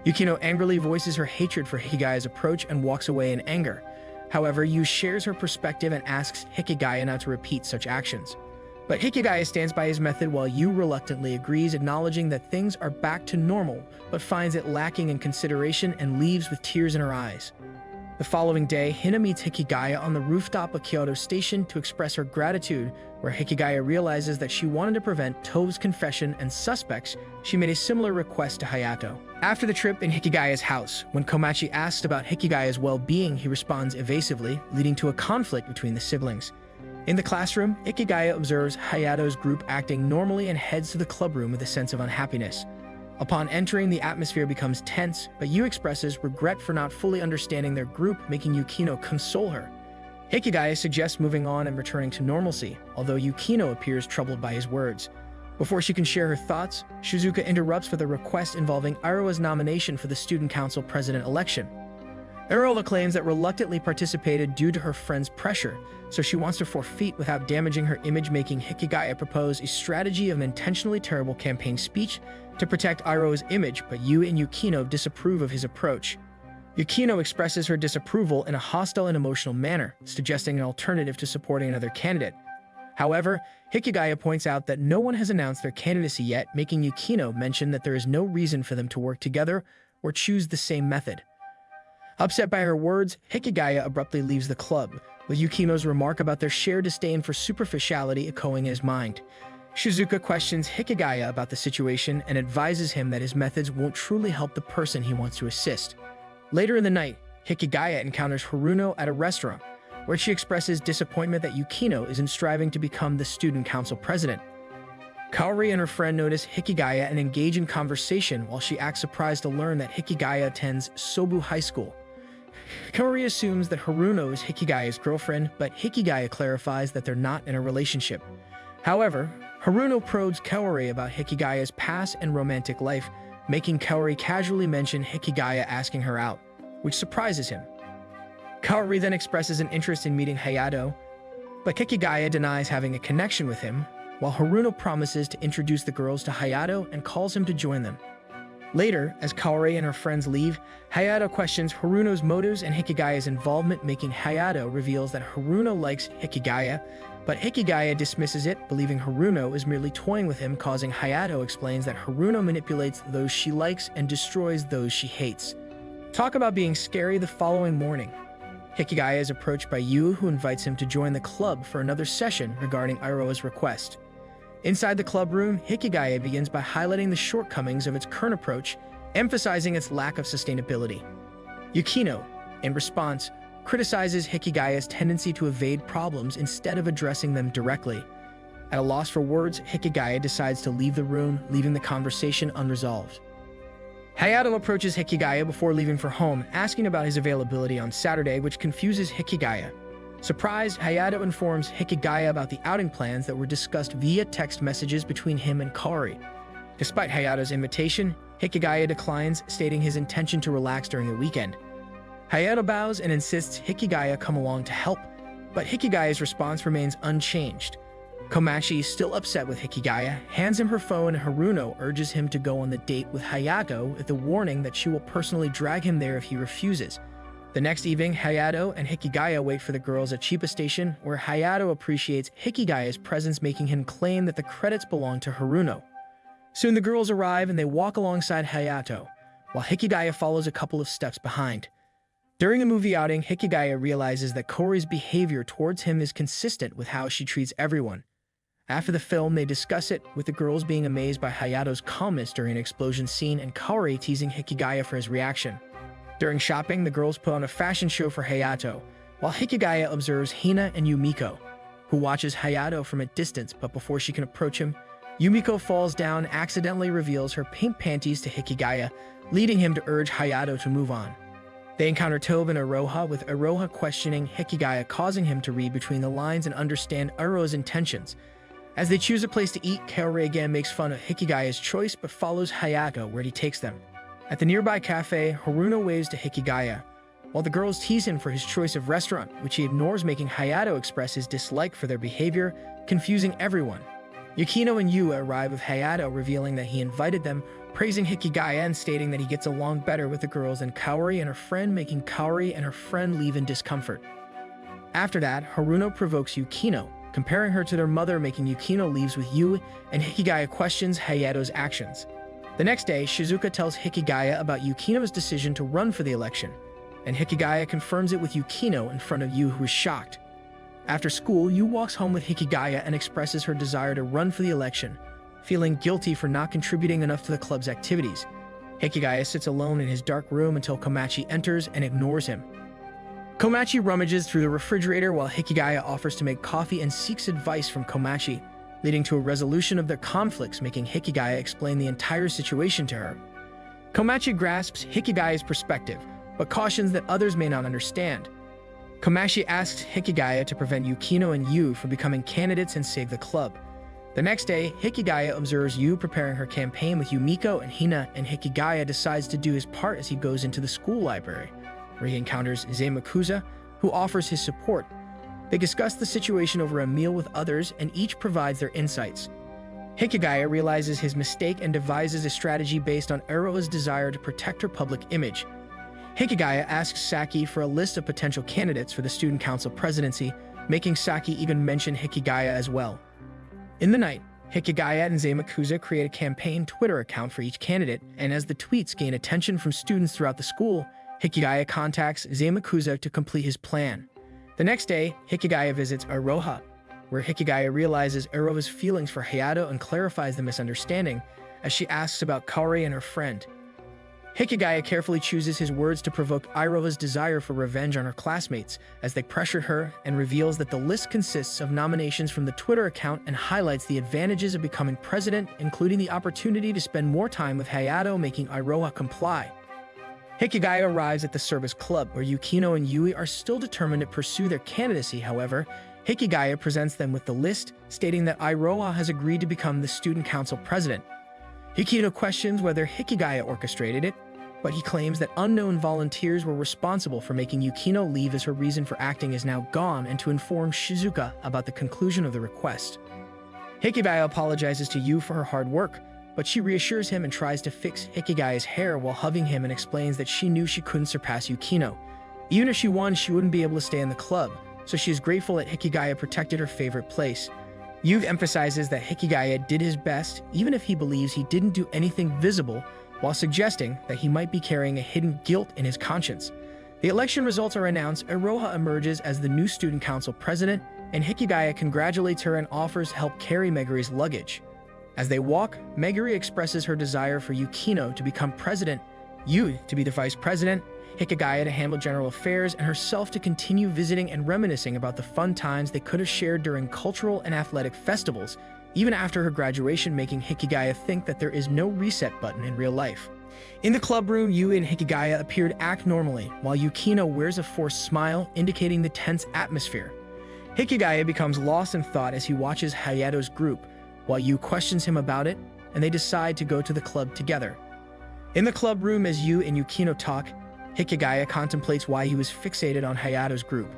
Yukino angrily voices her hatred for Hikigaya's approach and walks away in anger. However, Yu shares her perspective and asks Hikigaya not to repeat such actions. But Hikigaya stands by his method, while Yu reluctantly agrees, acknowledging that things are back to normal, but finds it lacking in consideration and leaves with tears in her eyes. The following day, Hina meets Hikigaya on the rooftop of Kyoto Station to express her gratitude, where Hikigaya realizes that she wanted to prevent Tove's confession and suspects. She made a similar request to Hayato. After the trip in Hikigaya's house, when Komachi asks about Hikigaya's well-being, he responds evasively, leading to a conflict between the siblings. In the classroom, Hikigaya observes Hayato's group acting normally and heads to the clubroom with a sense of unhappiness. Upon entering, the atmosphere becomes tense, but Yu expresses regret for not fully understanding their group, making Yukino console her. Hikigaya suggests moving on and returning to normalcy, although Yukino appears troubled by his words. Before she can share her thoughts, Shizuka interrupts with a request involving Iroha's nomination for the Student Council President election. Iroha claims that reluctantly participated due to her friend's pressure, so she wants to forfeit without damaging her image, making Hikigaya propose a strategy of an intentionally terrible campaign speech to protect Iroha's image, but Yu and Yukino disapprove of his approach. Yukino expresses her disapproval in a hostile and emotional manner, suggesting an alternative to supporting another candidate. However, Hikigaya points out that no one has announced their candidacy yet, making Yukino mention that there is no reason for them to work together or choose the same method. Upset by her words, Hikigaya abruptly leaves the club, with Yukino's remark about their shared disdain for superficiality echoing in his mind. Shizuka questions Hikigaya about the situation and advises him that his methods won't truly help the person he wants to assist. Later in the night, Hikigaya encounters Haruno at a restaurant, where she expresses disappointment that Yukino isn't striving to become the student council president. Kaori and her friend notice Hikigaya and engage in conversation while she acts surprised to learn that Hikigaya attends Sobu High School. Kaori assumes that Haruno is Hikigaya's girlfriend, but Hikigaya clarifies that they're not in a relationship. However, Haruno probes Kaori about Hikigaya's past and romantic life, making Kaori casually mention Hikigaya asking her out, which surprises him. Kaori then expresses an interest in meeting Hayato, but Hikigaya denies having a connection with him, while Haruno promises to introduce the girls to Hayato and calls him to join them. Later, as Kaori and her friends leave, Hayato questions Haruno's motives and Hikigaya's involvement, making Hayato reveals that Haruno likes Hikigaya, but Hikigaya dismisses it, believing Haruno is merely toying with him, causing Hayato explains that Haruno manipulates those she likes and destroys those she hates. Talk about being scary. The following morning, Hikigaya is approached by Yu, who invites him to join the club for another session regarding Iroha's request. Inside the club room, Hikigaya begins by highlighting the shortcomings of its current approach, emphasizing its lack of sustainability. Yukino, in response, criticizes Hikigaya's tendency to evade problems instead of addressing them directly. At a loss for words, Hikigaya decides to leave the room, leaving the conversation unresolved. Hayato approaches Hikigaya before leaving for home, asking about his availability on Saturday, which confuses Hikigaya. Surprised, Hayato informs Hikigaya about the outing plans that were discussed via text messages between him and Kaori. Despite Hayato's invitation, Hikigaya declines, stating his intention to relax during the weekend. Hayato bows and insists Hikigaya come along to help, but Hikigaya's response remains unchanged. Komachi, still upset with Hikigaya, hands him her phone, and Haruno urges him to go on the date with Hayato with the warning that she will personally drag him there if he refuses. The next evening, Hayato and Hikigaya wait for the girls at Chiba Station, where Hayato appreciates Hikigaya's presence, making him claim that the credits belong to Haruno. Soon the girls arrive and they walk alongside Hayato, while Hikigaya follows a couple of steps behind. During the movie outing, Hikigaya realizes that Kaori's behavior towards him is consistent with how she treats everyone. After the film, they discuss it, with the girls being amazed by Hayato's calmness during an explosion scene and Kaori teasing Hikigaya for his reaction. During shopping, the girls put on a fashion show for Hayato, while Hikigaya observes Hina and Yumiko, who watches Hayato from a distance, but before she can approach him, Yumiko falls down and accidentally reveals her pink panties to Hikigaya, leading him to urge Hayato to move on. They encounter Tove and Iroha, with Iroha questioning Hikigaya, causing him to read between the lines and understand Iroha's intentions. As they choose a place to eat, Kaori again makes fun of Hikigaya's choice but follows Hayato where he takes them. At the nearby cafe, Haruno waves to Hikigaya, while the girls tease him for his choice of restaurant, which he ignores, making Hayato express his dislike for their behavior, confusing everyone. Yukino and Yu arrive with Hayato, revealing that he invited them, praising Hikigaya and stating that he gets along better with the girls than Kaori and her friend, making Kaori and her friend leave in discomfort. After that, Haruno provokes Yukino, comparing her to their mother, making Yukino leaves with Yu, and Hikigaya questions Hayato's actions. The next day, Shizuka tells Hikigaya about Yukino's decision to run for the election. and Hikigaya confirms it with Yukino in front of Yu, who is shocked. After school, Yu walks home with Hikigaya and expresses her desire to run for the election, feeling guilty for not contributing enough to the club's activities. Hikigaya sits alone in his dark room until Komachi enters and ignores him. Komachi rummages through the refrigerator while Hikigaya offers to make coffee and seeks advice from Komachi, leading to a resolution of their conflicts, making Hikigaya explain the entire situation to her. Komachi grasps Hikigaya's perspective, but cautions that others may not understand. Komachi asks Hikigaya to prevent Yukino and Yu from becoming candidates and save the club. The next day, Hikigaya observes Yu preparing her campaign with Yumiko and Hina, and Hikigaya decides to do his part as he goes into the school library, where he encounters Zamakuza, who offers his support. They discuss the situation over a meal with others, and each provides their insights. Hikigaya realizes his mistake and devises a strategy based on Aroha's desire to protect her public image. Hikigaya asks Saki for a list of potential candidates for the student council presidency, making Saki even mention Hikigaya as well. In the night, Hikigaya and Zamakuza create a campaign Twitter account for each candidate, and as the tweets gain attention from students throughout the school, Hikigaya contacts Zamakuza to complete his plan. The next day, Hikigaya visits Aroha, where Hikigaya realizes Aroha's feelings for Hayato and clarifies the misunderstanding as she asks about Kaori and her friend. Hikigaya carefully chooses his words to provoke Aroha's desire for revenge on her classmates as they pressure her, and reveals that the list consists of nominations from the Twitter account and highlights the advantages of becoming president, including the opportunity to spend more time with Hayato, making Aroha comply. Hikigaya arrives at the service club, where Yukino and Yui are still determined to pursue their candidacy. However, Hikigaya presents them with the list, stating that Aroha has agreed to become the student council president. Yukino questions whether Hikigaya orchestrated it, but he claims that unknown volunteers were responsible for making Yukino leave, as her reason for acting is now gone, and to inform Shizuka about the conclusion of the request. Hikigaya apologizes to Yu for her hard work, but she reassures him and tries to fix Hikigaya's hair while hugging him, and explains that she knew she couldn't surpass Yukino. Even if she won, she wouldn't be able to stay in the club, so she is grateful that Hikigaya protected her favorite place. Yu emphasizes that Hikigaya did his best, even if he believes he didn't do anything visible, while suggesting that he might be carrying a hidden guilt in his conscience. The election results are announced. Aroha emerges as the new student council president, and Hikigaya congratulates her and offers help carry Meguri's luggage. As they walk, Meguri expresses her desire for Yukino to become president, Yu to be the vice president, Hikigaya to handle general affairs, and herself to continue visiting and reminiscing about the fun times they could have shared during cultural and athletic festivals, even after her graduation, making Hikigaya think that there is no reset button in real life. In the club room, Yu and Hikigaya appear to act normally, while Yukino wears a forced smile, indicating the tense atmosphere. Hikigaya becomes lost in thought as he watches Hayato's group, while Yu questions him about it, and they decide to go to the club together. In the club room, as Yu and Yukino talk, Hikigaya contemplates why he was fixated on Hayato's group.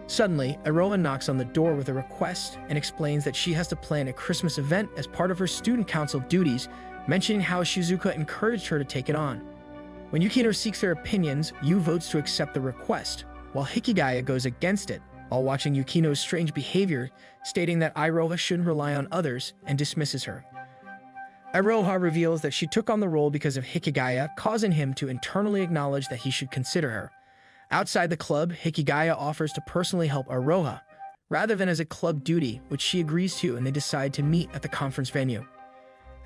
Suddenly, Aroha knocks on the door with a request and explains that she has to plan a Christmas event as part of her student council duties, mentioning how Shizuka encouraged her to take it on. When Yukino seeks their opinions, Yu votes to accept the request, while Hikigaya goes against it, while watching Yukino's strange behavior, stating that Aroha shouldn't rely on others, and dismisses her. Aroha reveals that she took on the role because of Hikigaya, causing him to internally acknowledge that he should consider her. Outside the club, Hikigaya offers to personally help Aroha, rather than as a club duty, which she agrees to, and they decide to meet at the conference venue.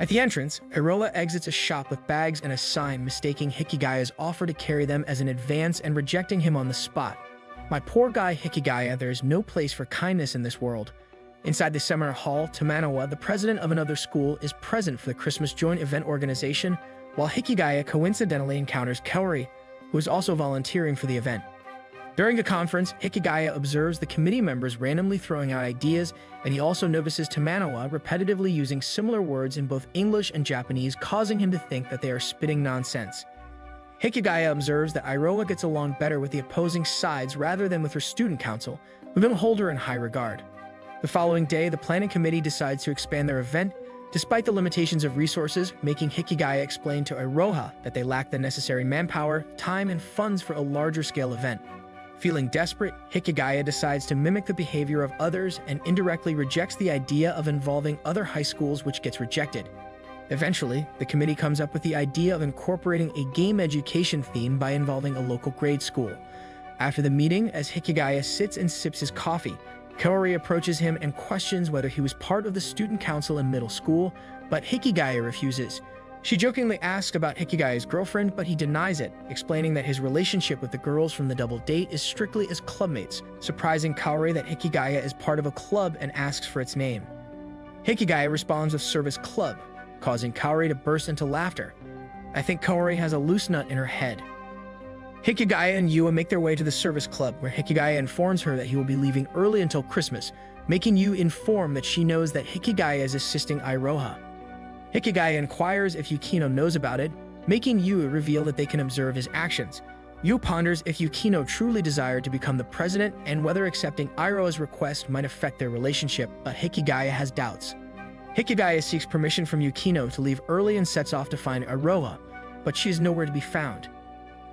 At the entrance, Aroha exits a shop with bags and a sign, mistaking Hikigaya's offer to carry them as an advance and rejecting him on the spot. "My poor guy Hikigaya, there is no place for kindness in this world." Inside the seminar hall, Tamanawa, the president of another school, is present for the Christmas joint event organization, while Hikigaya coincidentally encounters Kaori, who is also volunteering for the event. During the conference, Hikigaya observes the committee members randomly throwing out ideas, and he also notices Tamanawa repetitively using similar words in both English and Japanese, causing him to think that they are spitting nonsense. Hikigaya observes that Aroha gets along better with the opposing sides rather than with her student council, who don't hold her in high regard. The following day, the planning committee decides to expand their event, despite the limitations of resources, making Hikigaya explain to Aroha that they lack the necessary manpower, time, and funds for a larger-scale event. Feeling desperate, Hikigaya decides to mimic the behavior of others and indirectly rejects the idea of involving other high schools, which gets rejected. Eventually, the committee comes up with the idea of incorporating a game education theme by involving a local grade school. After the meeting, as Hikigaya sits and sips his coffee, Kaori approaches him and questions whether he was part of the student council in middle school, but Hikigaya refuses. She jokingly asks about Hikigaya's girlfriend, but he denies it, explaining that his relationship with the girls from the double date is strictly as clubmates, surprising Kaori that Hikigaya is part of a club and asks for its name. Hikigaya responds with Service Club, causing Kaori to burst into laughter. I think Kaori has a loose nut in her head. Hikigaya and Yua make their way to the Service Club, where Hikigaya informs her that he will be leaving early until Christmas, making Yu inform that she knows that Hikigaya is assisting Iroha. Hikigaya inquires if Yukino knows about it, making Yu reveal that they can observe his actions. Yu ponders if Yukino truly desired to become the president and whether accepting Iroha's request might affect their relationship, but Hikigaya has doubts. Hikigaya seeks permission from Yukino to leave early and sets off to find Iroha, but she is nowhere to be found.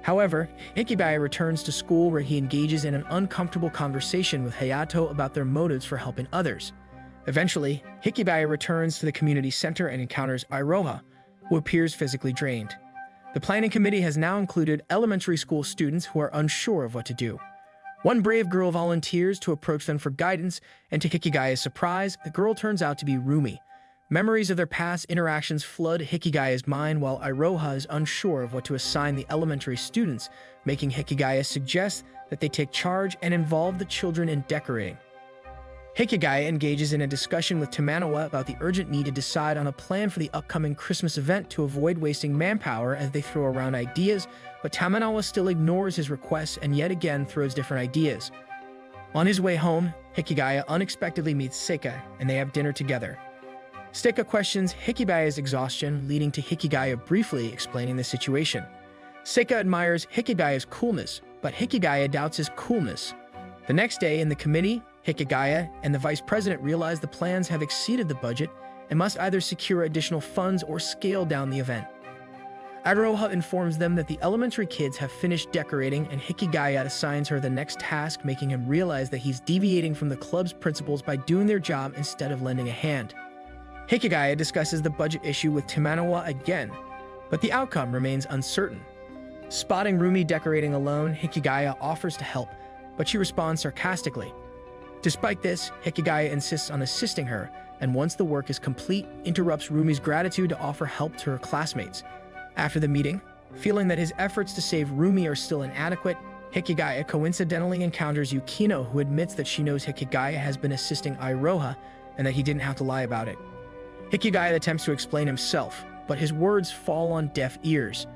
However, Hikigaya returns to school where he engages in an uncomfortable conversation with Hayato about their motives for helping others. Eventually, Hikigaya returns to the community center and encounters Iroha, who appears physically drained. The planning committee has now included elementary school students who are unsure of what to do. One brave girl volunteers to approach them for guidance, and to Hikigaya's surprise, the girl turns out to be Rumi. Memories of their past interactions flood Hikigaya's mind while Iroha is unsure of what to assign the elementary students, making Hikigaya suggest that they take charge and involve the children in decorating. Hikigaya engages in a discussion with Tamanoa about the urgent need to decide on a plan for the upcoming Christmas event to avoid wasting manpower as they throw around ideas, but Tamanoa still ignores his requests and yet again throws different ideas. On his way home, Hikigaya unexpectedly meets Seika, and they have dinner together. Seika questions Hikigaya's exhaustion, leading to Hikigaya briefly explaining the situation. Seika admires Hikigaya's coolness, but Hikigaya doubts his coolness. The next day in the committee, Hikigaya and the vice president realize the plans have exceeded the budget and must either secure additional funds or scale down the event. Iroha informs them that the elementary kids have finished decorating, and Hikigaya assigns her the next task, making him realize that he's deviating from the club's principles by doing their job instead of lending a hand. Hikigaya discusses the budget issue with Tamanoa again, but the outcome remains uncertain. Spotting Rumi decorating alone, Hikigaya offers to help, but she responds sarcastically. Despite this, Hikigaya insists on assisting her, and once the work is complete, interrupts Rumi's gratitude to offer help to her classmates. After the meeting, feeling that his efforts to save Rumi are still inadequate, Hikigaya coincidentally encounters Yukino, who admits that she knows Hikigaya has been assisting Iroha and that he didn't have to lie about it. Hikigaya attempts to explain himself, but his words fall on deaf ears.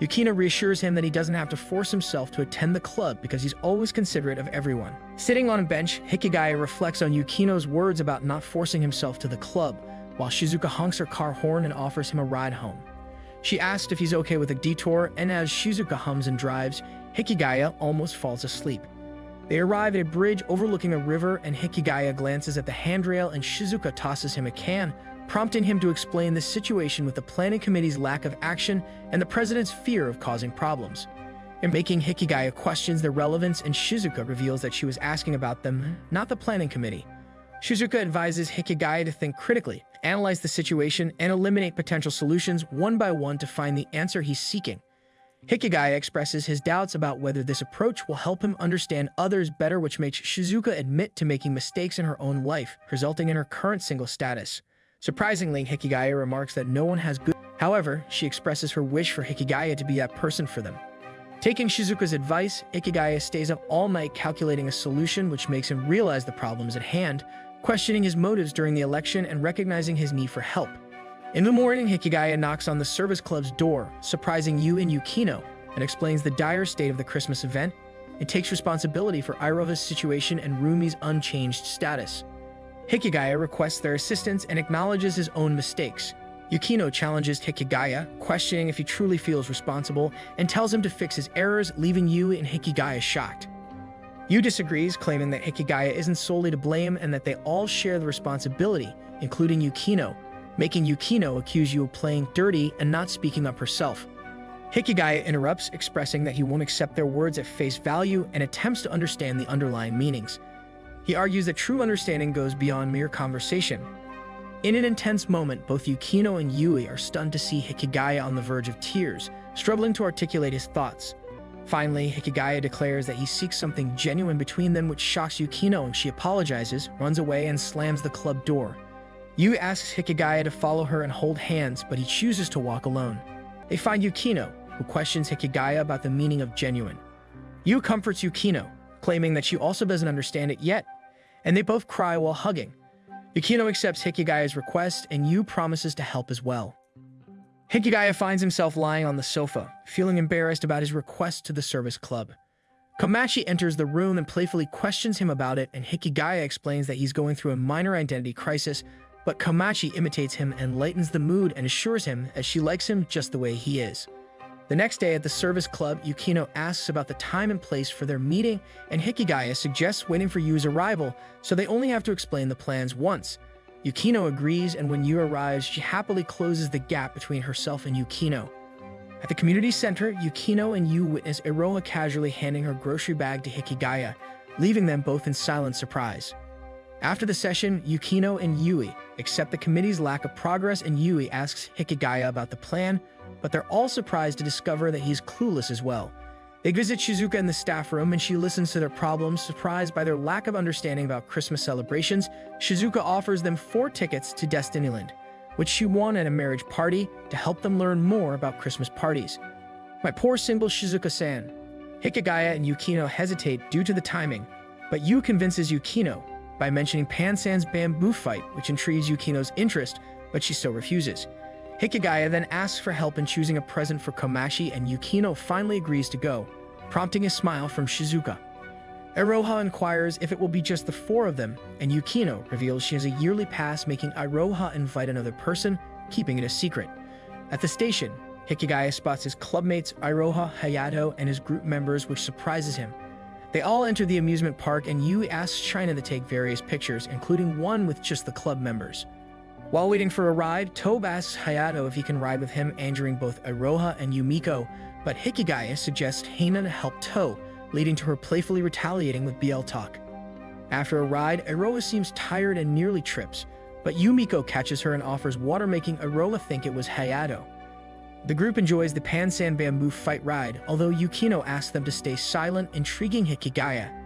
Yukino reassures him that he doesn't have to force himself to attend the club because he's always considerate of everyone. Sitting on a bench, Hikigaya reflects on Yukino's words about not forcing himself to the club, while Shizuka honks her car horn and offers him a ride home. She asks if he's okay with a detour, and as Shizuka hums and drives, Hikigaya almost falls asleep. They arrive at a bridge overlooking a river, and Hikigaya glances at the handrail and Shizuka tosses him a can, prompting him to explain the situation with the planning committee's lack of action and the president's fear of causing problems. In making Hikigaya questions their relevance, and Shizuka reveals that she was asking about them, not the planning committee. Shizuka advises Hikigaya to think critically, analyze the situation, and eliminate potential solutions one by one to find the answer he's seeking. Hikigaya expresses his doubts about whether this approach will help him understand others better, which makes Shizuka admit to making mistakes in her own life, resulting in her current single status. Surprisingly, Hikigaya remarks that no one has good. However, she expresses her wish for Hikigaya to be that person for them. Taking Shizuka's advice, Hikigaya stays up all night calculating a solution, which makes him realize the problems at hand, questioning his motives during the election and recognizing his need for help. In the morning, Hikigaya knocks on the service club's door, surprising Yu and Yukino, and explains the dire state of the Christmas event. It takes responsibility for Iroha's situation and Rumi's unchanged status. Hikigaya requests their assistance and acknowledges his own mistakes. Yukino challenges Hikigaya, questioning if he truly feels responsible, and tells him to fix his errors, leaving Yu and Hikigaya shocked. Yu disagrees, claiming that Hikigaya isn't solely to blame and that they all share the responsibility, including Yukino, making Yukino accuse Yu of playing dirty and not speaking up herself. Hikigaya interrupts, expressing that he won't accept their words at face value and attempts to understand the underlying meanings. He argues that true understanding goes beyond mere conversation. In an intense moment, both Yukino and Yui are stunned to see Hikigaya on the verge of tears, struggling to articulate his thoughts. Finally, Hikigaya declares that he seeks something genuine between them, which shocks Yukino, and she apologizes, runs away, and slams the club door. Yui asks Hikigaya to follow her and hold hands, but he chooses to walk alone. They find Yukino, who questions Hikigaya about the meaning of genuine. Yui comforts Yukino, claiming that she also doesn't understand it yet, and they both cry while hugging. Yukino accepts Hikigaya's request, and Yui promises to help as well. Hikigaya finds himself lying on the sofa, feeling embarrassed about his request to the service club. Komachi enters the room and playfully questions him about it, and Hikigaya explains that he's going through a minor identity crisis, but Komachi imitates him and lightens the mood and assures him that she likes him just the way he is. The next day at the service club, Yukino asks about the time and place for their meeting, and Hikigaya suggests waiting for Yu's arrival, so they only have to explain the plans once. Yukino agrees, and when Yu arrives, she happily closes the gap between herself and Yukino. At the community center, Yukino and Yu witness Iroha casually handing her grocery bag to Hikigaya, leaving them both in silent surprise. After the session, Yukino and Yui accept the committee's lack of progress, and Yui asks Hikigaya about the plan, but they're all surprised to discover that he's clueless as well. They visit Shizuka in the staff room, and she listens to their problems. Surprised by their lack of understanding about Christmas celebrations, Shizuka offers them 4 tickets to Destinyland, which she won at a marriage party, to help them learn more about Christmas parties. My poor single Shizuka-san. Hikigaya and Yukino hesitate due to the timing, but Yu convinces Yukino by mentioning Pan-san's bamboo fight, which intrigues Yukino's interest, but she still refuses. Hikigaya then asks for help in choosing a present for Komachi, and Yukino finally agrees to go, prompting a smile from Shizuka. Iroha inquires if it will be just the 4 of them, and Yukino reveals she has a yearly pass, making Iroha invite another person, keeping it a secret. At the station, Hikigaya spots his clubmates Iroha, Hayato, and his group members, which surprises him. They all enter the amusement park, and Yui asks China to take various pictures, including one with just the club members. While waiting for a ride, Tobe asks Hayato if he can ride with him, injuring both Iroha and Yumiko, but Hikigaya suggests Hina to help tow, leading to her playfully retaliating with BL talk. After a ride, Iroha seems tired and nearly trips, but Yumiko catches her and offers water, making Iroha think it was Hayato. The group enjoys the Pan-san bamboo fight ride, although Yukino asks them to stay silent, intriguing Hikigaya.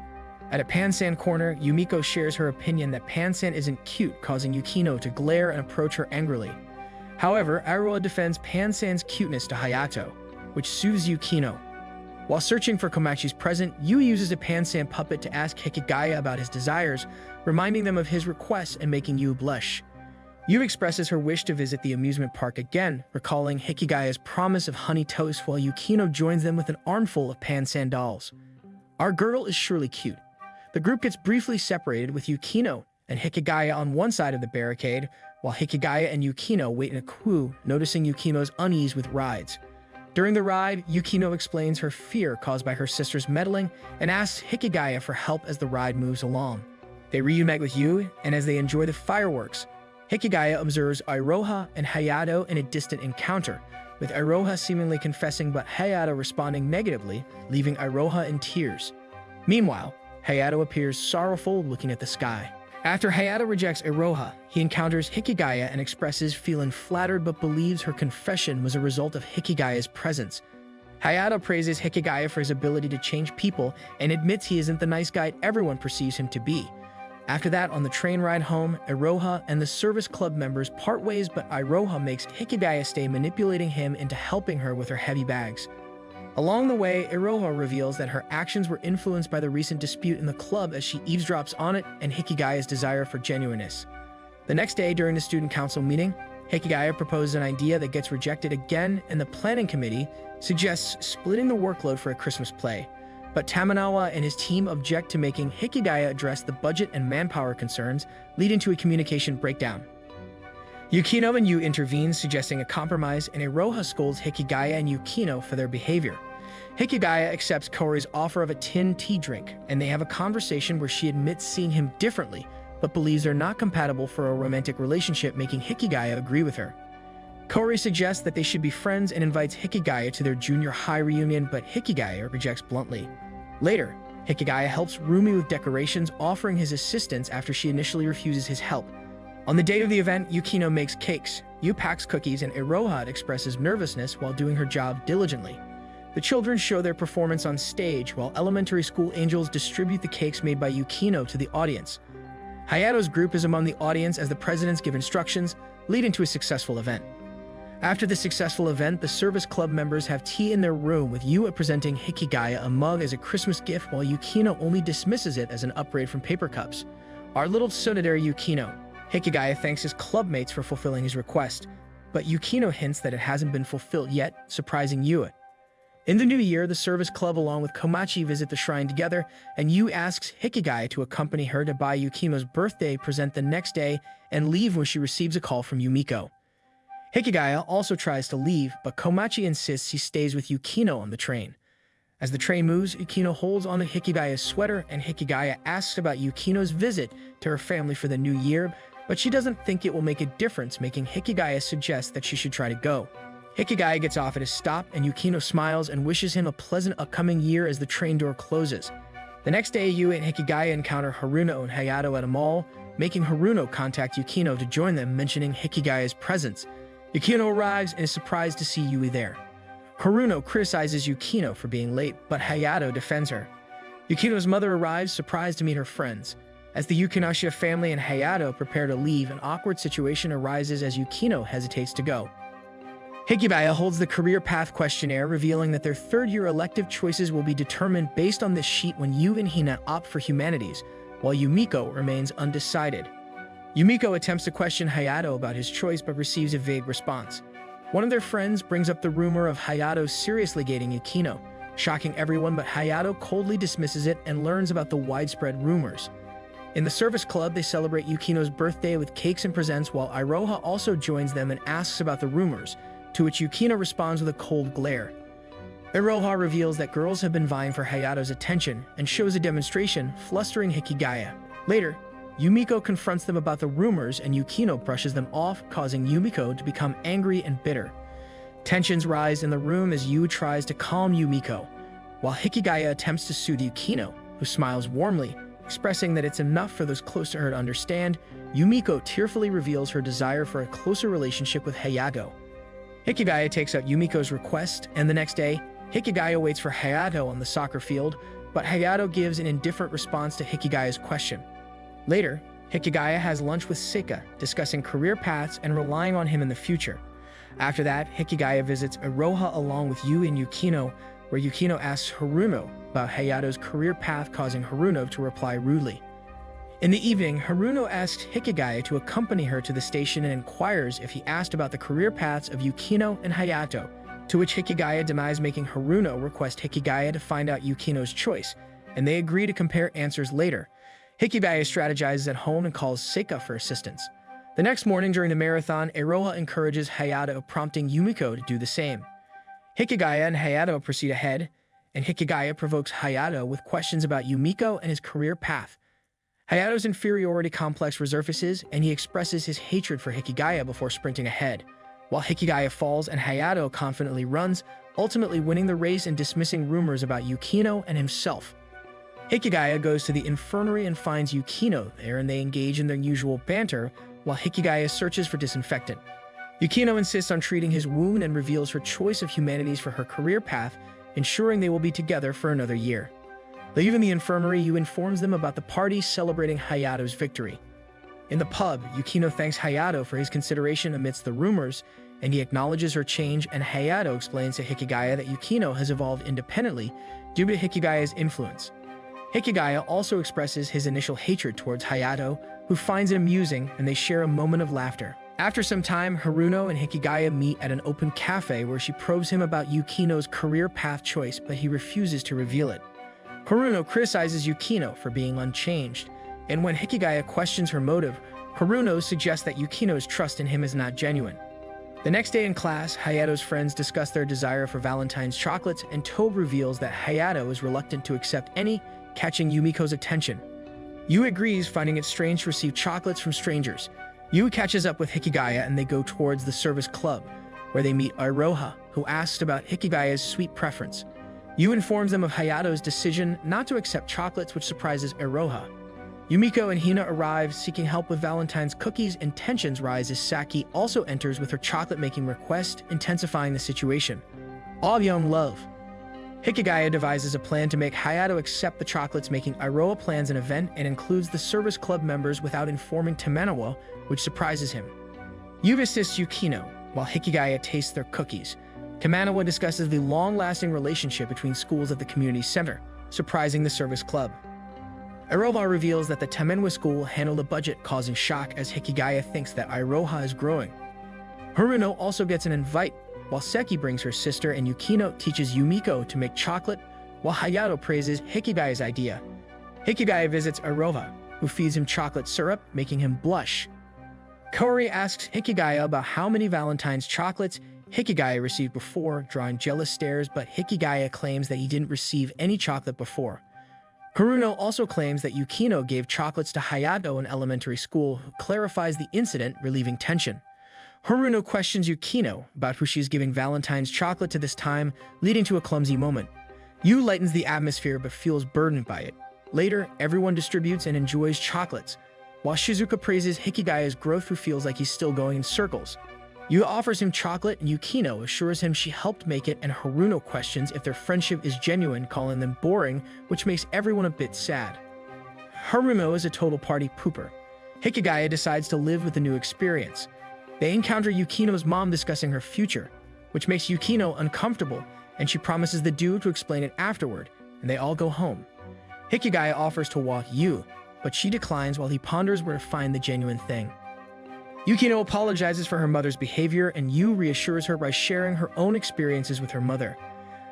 At a Pan-san corner, Yumiko shares her opinion that Pan-san isn't cute, causing Yukino to glare and approach her angrily. However, Iroha defends Pan-san's cuteness to Hayato, which soothes Yukino. While searching for Komachi's present, Yui uses a Pan-san puppet to ask Hikigaya about his desires, reminding them of his requests and making Yu blush. Yu expresses her wish to visit the amusement park again, recalling Hikigaya's promise of honey toast, while Yukino joins them with an armful of Pan-san dolls. Our girl is surely cute. The group gets briefly separated, with Yukino and Hikigaya on one side of the barricade, while Hikigaya and Yukino wait in a queue, noticing Yukino's unease with rides. During the ride, Yukino explains her fear caused by her sister's meddling and asks Hikigaya for help as the ride moves along. They reunite with Yu, and as they enjoy the fireworks, Hikigaya observes Iroha and Hayato in a distant encounter, with Iroha seemingly confessing but Hayato responding negatively, leaving Iroha in tears. Meanwhile, Hayato appears sorrowful, looking at the sky. After Hayato rejects Iroha, he encounters Hikigaya and expresses feeling flattered but believes her confession was a result of Hikigaya's presence. Hayato praises Hikigaya for his ability to change people and admits he isn't the nice guy everyone perceives him to be. After that, on the train ride home, Iroha and the service club members part ways, but Iroha makes Hikigaya stay, manipulating him into helping her with her heavy bags. Along the way, Iroha reveals that her actions were influenced by the recent dispute in the club, as she eavesdrops on it and Hikigaya's desire for genuineness. The next day, during the student council meeting, Hikigaya proposes an idea that gets rejected again, and the planning committee suggests splitting the workload for a Christmas play. But Tamanawa and his team object to making Hikigaya address the budget and manpower concerns, leading to a communication breakdown. Yukino and Yu intervene, suggesting a compromise, and Iroha scolds Hikigaya and Yukino for their behavior. Hikigaya accepts Kouri's offer of a tin tea drink, and they have a conversation where she admits seeing him differently, but believes they're not compatible for a romantic relationship, making Hikigaya agree with her. Kouri suggests that they should be friends and invites Hikigaya to their junior high reunion, but Hikigaya rejects bluntly. Later, Hikigaya helps Rumi with decorations, offering his assistance after she initially refuses his help. On the day of the event, Yukino makes cakes, Yu packs cookies, and Iroha expresses nervousness while doing her job diligently. The children show their performance on stage, while elementary school angels distribute the cakes made by Yukino to the audience. Hayato's group is among the audience as the presidents give instructions, leading to a successful event. After the successful event, the service club members have tea in their room, with Yu presenting Hikigaya a mug as a Christmas gift, while Yukino only dismisses it as an upgrade from paper cups. Our little tsundere Yukino. Hikigaya thanks his clubmates for fulfilling his request, but Yukino hints that it hasn't been fulfilled yet, surprising Yu. In the new year, the service club along with Komachi visit the shrine together, and Yu asks Hikigaya to accompany her to buy Yukino's birthday present the next day and leave when she receives a call from Yumiko. Hikigaya also tries to leave, but Komachi insists he stays with Yukino on the train. As the train moves, Yukino holds onto Hikigaya's sweater, and Hikigaya asks about Yukino's visit to her family for the new year, but she doesn't think it will make a difference, making Hikigaya suggest that she should try to go. Hikigaya gets off at a stop, and Yukino smiles and wishes him a pleasant upcoming year as the train door closes. The next day, Yu and Hikigaya encounter Haruno and Hayato at a mall, making Haruno contact Yukino to join them, mentioning Hikigaya's presence. Yukino arrives and is surprised to see Yui there. Haruno criticizes Yukino for being late, but Hayato defends her. Yukino's mother arrives, surprised to meet her friends. As the Yukinashita family and Hayato prepare to leave, an awkward situation arises as Yukino hesitates to go. Hikigaya holds the career path questionnaire, revealing that their third-year elective choices will be determined based on this sheet when Yu and Hina opt for humanities, while Yumiko remains undecided. Yumiko attempts to question Hayato about his choice but receives a vague response. One of their friends brings up the rumor of Hayato seriously dating Yukino, shocking everyone, but Hayato coldly dismisses it and learns about the widespread rumors. In the service club, they celebrate Yukino's birthday with cakes and presents, while Iroha also joins them and asks about the rumors, to which Yukino responds with a cold glare. Iroha reveals that girls have been vying for Hayato's attention and shows a demonstration, flustering Hikigaya. Later, Yumiko confronts them about the rumors, and Yukino brushes them off, causing Yumiko to become angry and bitter. Tensions rise in the room as Yu tries to calm Yumiko, while Hikigaya attempts to soothe Yukino, who smiles warmly, expressing that it's enough for those close to her to understand. Yumiko tearfully reveals her desire for a closer relationship with Hayato. Hikigaya takes up Yumiko's request, and the next day, Hikigaya waits for Hayato on the soccer field, but Hayato gives an indifferent response to Hikigaya's question. Later, Hikigaya has lunch with Saki, discussing career paths and relying on him in the future. After that, Hikigaya visits Iroha along with Yu and Yukino, where Yukino asks Haruno about Hayato's career path, causing Haruno to reply rudely. In the evening, Haruno asks Hikigaya to accompany her to the station and inquires if he asked about the career paths of Yukino and Hayato, to which Hikigaya denies, making Haruno request Hikigaya to find out Yukino's choice, and they agree to compare answers later. Hikigaya strategizes at home and calls Saki for assistance. The next morning during the marathon, Iroha encourages Hayato, prompting Yumiko to do the same. Hikigaya and Hayato proceed ahead, and Hikigaya provokes Hayato with questions about Yumiko and his career path. Hayato's inferiority complex resurfaces, and he expresses his hatred for Hikigaya before sprinting ahead, while Hikigaya falls and Hayato confidently runs, ultimately winning the race and dismissing rumors about Yukino and himself. Hikigaya goes to the infirmary and finds Yukino there, and they engage in their usual banter, while Hikigaya searches for disinfectant. Yukino insists on treating his wound and reveals her choice of humanities for her career path, ensuring they will be together for another year. Leaving the infirmary, Yu informs them about the party celebrating Hayato's victory. In the pub, Yukino thanks Hayato for his consideration amidst the rumors, and he acknowledges her change, and Hayato explains to Hikigaya that Yukino has evolved independently due to Hikigaya's influence. Hikigaya also expresses his initial hatred towards Hayato, who finds it amusing, and they share a moment of laughter. After some time, Haruno and Hikigaya meet at an open cafe where she probes him about Yukino's career path choice, but he refuses to reveal it. Haruno criticizes Yukino for being unchanged, and when Hikigaya questions her motive, Haruno suggests that Yukino's trust in him is not genuine. The next day in class, Hayato's friends discuss their desire for Valentine's chocolates, and Tobe reveals that Hayato is reluctant to accept any, catching Yumiko's attention. Yu agrees, finding it strange to receive chocolates from strangers. Yu catches up with Hikigaya and they go towards the service club, where they meet Iroha, who asks about Hikigaya's sweet preference. Yu informs them of Hayato's decision not to accept chocolates, which surprises Iroha. Yumiko and Hina arrive, seeking help with Valentine's cookies, and tensions rise as Saki also enters with her chocolate-making request, intensifying the situation. All young love. Hikigaya devises a plan to make Hayato accept the chocolates, making Iroha plans an event and includes the service club members without informing Tamanawa, which surprises him. Yu assists Yukino, while Hikigaya tastes their cookies. Tamanawa discusses the long-lasting relationship between schools at the community center, surprising the service club. Iroha reveals that the Tamenwa school handled a budget, causing shock as Hikigaya thinks that Iroha is growing. Haruno also gets an invite, while Seki brings her sister, and Yukino teaches Yumiko to make chocolate, while Hayato praises Hikigaya's idea. Hikigaya visits Iroha, who feeds him chocolate syrup, making him blush. Kaori asks Hikigaya about how many Valentine's chocolates Hikigaya received before, drawing jealous stares, but Hikigaya claims that he didn't receive any chocolate before. Haruno also claims that Yukino gave chocolates to Hayato in elementary school, who clarifies the incident, relieving tension. Haruno questions Yukino about who she's giving Valentine's chocolate to this time, leading to a clumsy moment. Yu lightens the atmosphere but feels burdened by it. Later, everyone distributes and enjoys chocolates, while Shizuka praises Hikigaya's growth, who feels like he's still going in circles. Yu offers him chocolate and Yukino assures him she helped make it, and Haruno questions if their friendship is genuine, calling them boring, which makes everyone a bit sad. Haruno is a total party pooper. Hikigaya decides to live with the new experience. They encounter Yukino's mom discussing her future, which makes Yukino uncomfortable, and she promises the dude to explain it afterward, and they all go home. Hikigaya offers to walk Yu, but she declines while he ponders where to find the genuine thing. Yukino apologizes for her mother's behavior, and Yu reassures her by sharing her own experiences with her mother.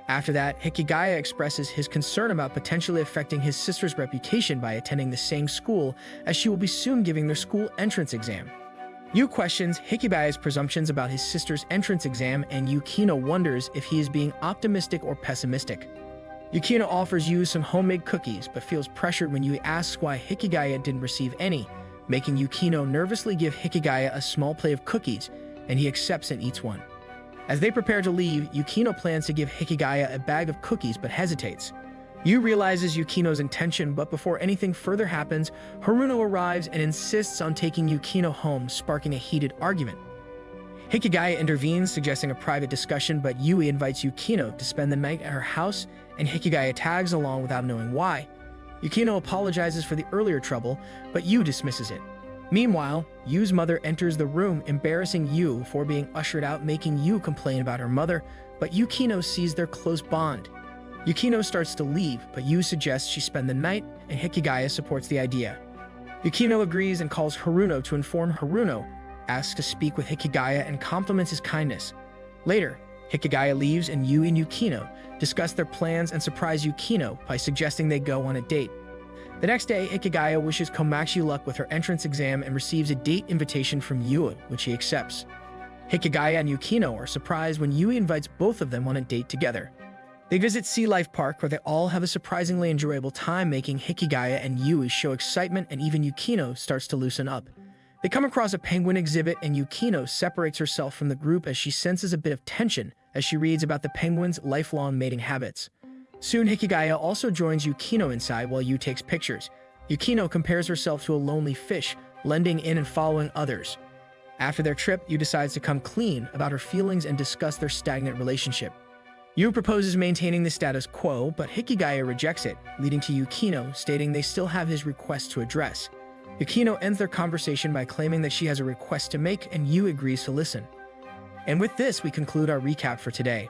After that, Hikigaya expresses his concern about potentially affecting his sister's reputation by attending the same school, as she will be soon giving their school entrance exam. Yu questions Hikigaya's presumptions about his sister's entrance exam, and Yukino wonders if he is being optimistic or pessimistic. Yukino offers Yu some homemade cookies, but feels pressured when Yu asks why Hikigaya didn't receive any, making Yukino nervously give Hikigaya a small plate of cookies, and he accepts and eats one. As they prepare to leave, Yukino plans to give Hikigaya a bag of cookies but hesitates. Yu realizes Yukino's intention, but before anything further happens, Haruno arrives and insists on taking Yukino home, sparking a heated argument. Hikigaya intervenes, suggesting a private discussion, but Yui invites Yukino to spend the night at her house, and Hikigaya tags along without knowing why. Yukino apologizes for the earlier trouble, but Yu dismisses it. Meanwhile, Yu's mother enters the room, embarrassing Yu for being ushered out, making Yu complain about her mother, but Yukino sees their close bond. Yukino starts to leave, but Yu suggests she spend the night, and Hikigaya supports the idea. Yukino agrees and calls Haruno to inform Haruno, asks to speak with Hikigaya, and compliments his kindness. Later, Hikigaya leaves, and Yu and Yukino discuss their plans and surprise Yukino by suggesting they go on a date. The next day, Hikigaya wishes Komachi luck with her entrance exam and receives a date invitation from Yui, which he accepts. Hikigaya and Yukino are surprised when Yui invites both of them on a date together. They visit Sea Life Park, where they all have a surprisingly enjoyable time, making Hikigaya and Yui show excitement, and even Yukino starts to loosen up. They come across a penguin exhibit, and Yukino separates herself from the group as she senses a bit of tension as she reads about the penguin's lifelong mating habits. Soon, Hikigaya also joins Yukino inside while Yu takes pictures. Yukino compares herself to a lonely fish, blending in and following others. After their trip, Yu decides to come clean about her feelings and discuss their stagnant relationship. Yu proposes maintaining the status quo, but Hikigaya rejects it, leading to Yukino stating they still have his request to address. Yukino ends their conversation by claiming that she has a request to make, and Yu agrees to listen. And with this, we conclude our recap for today.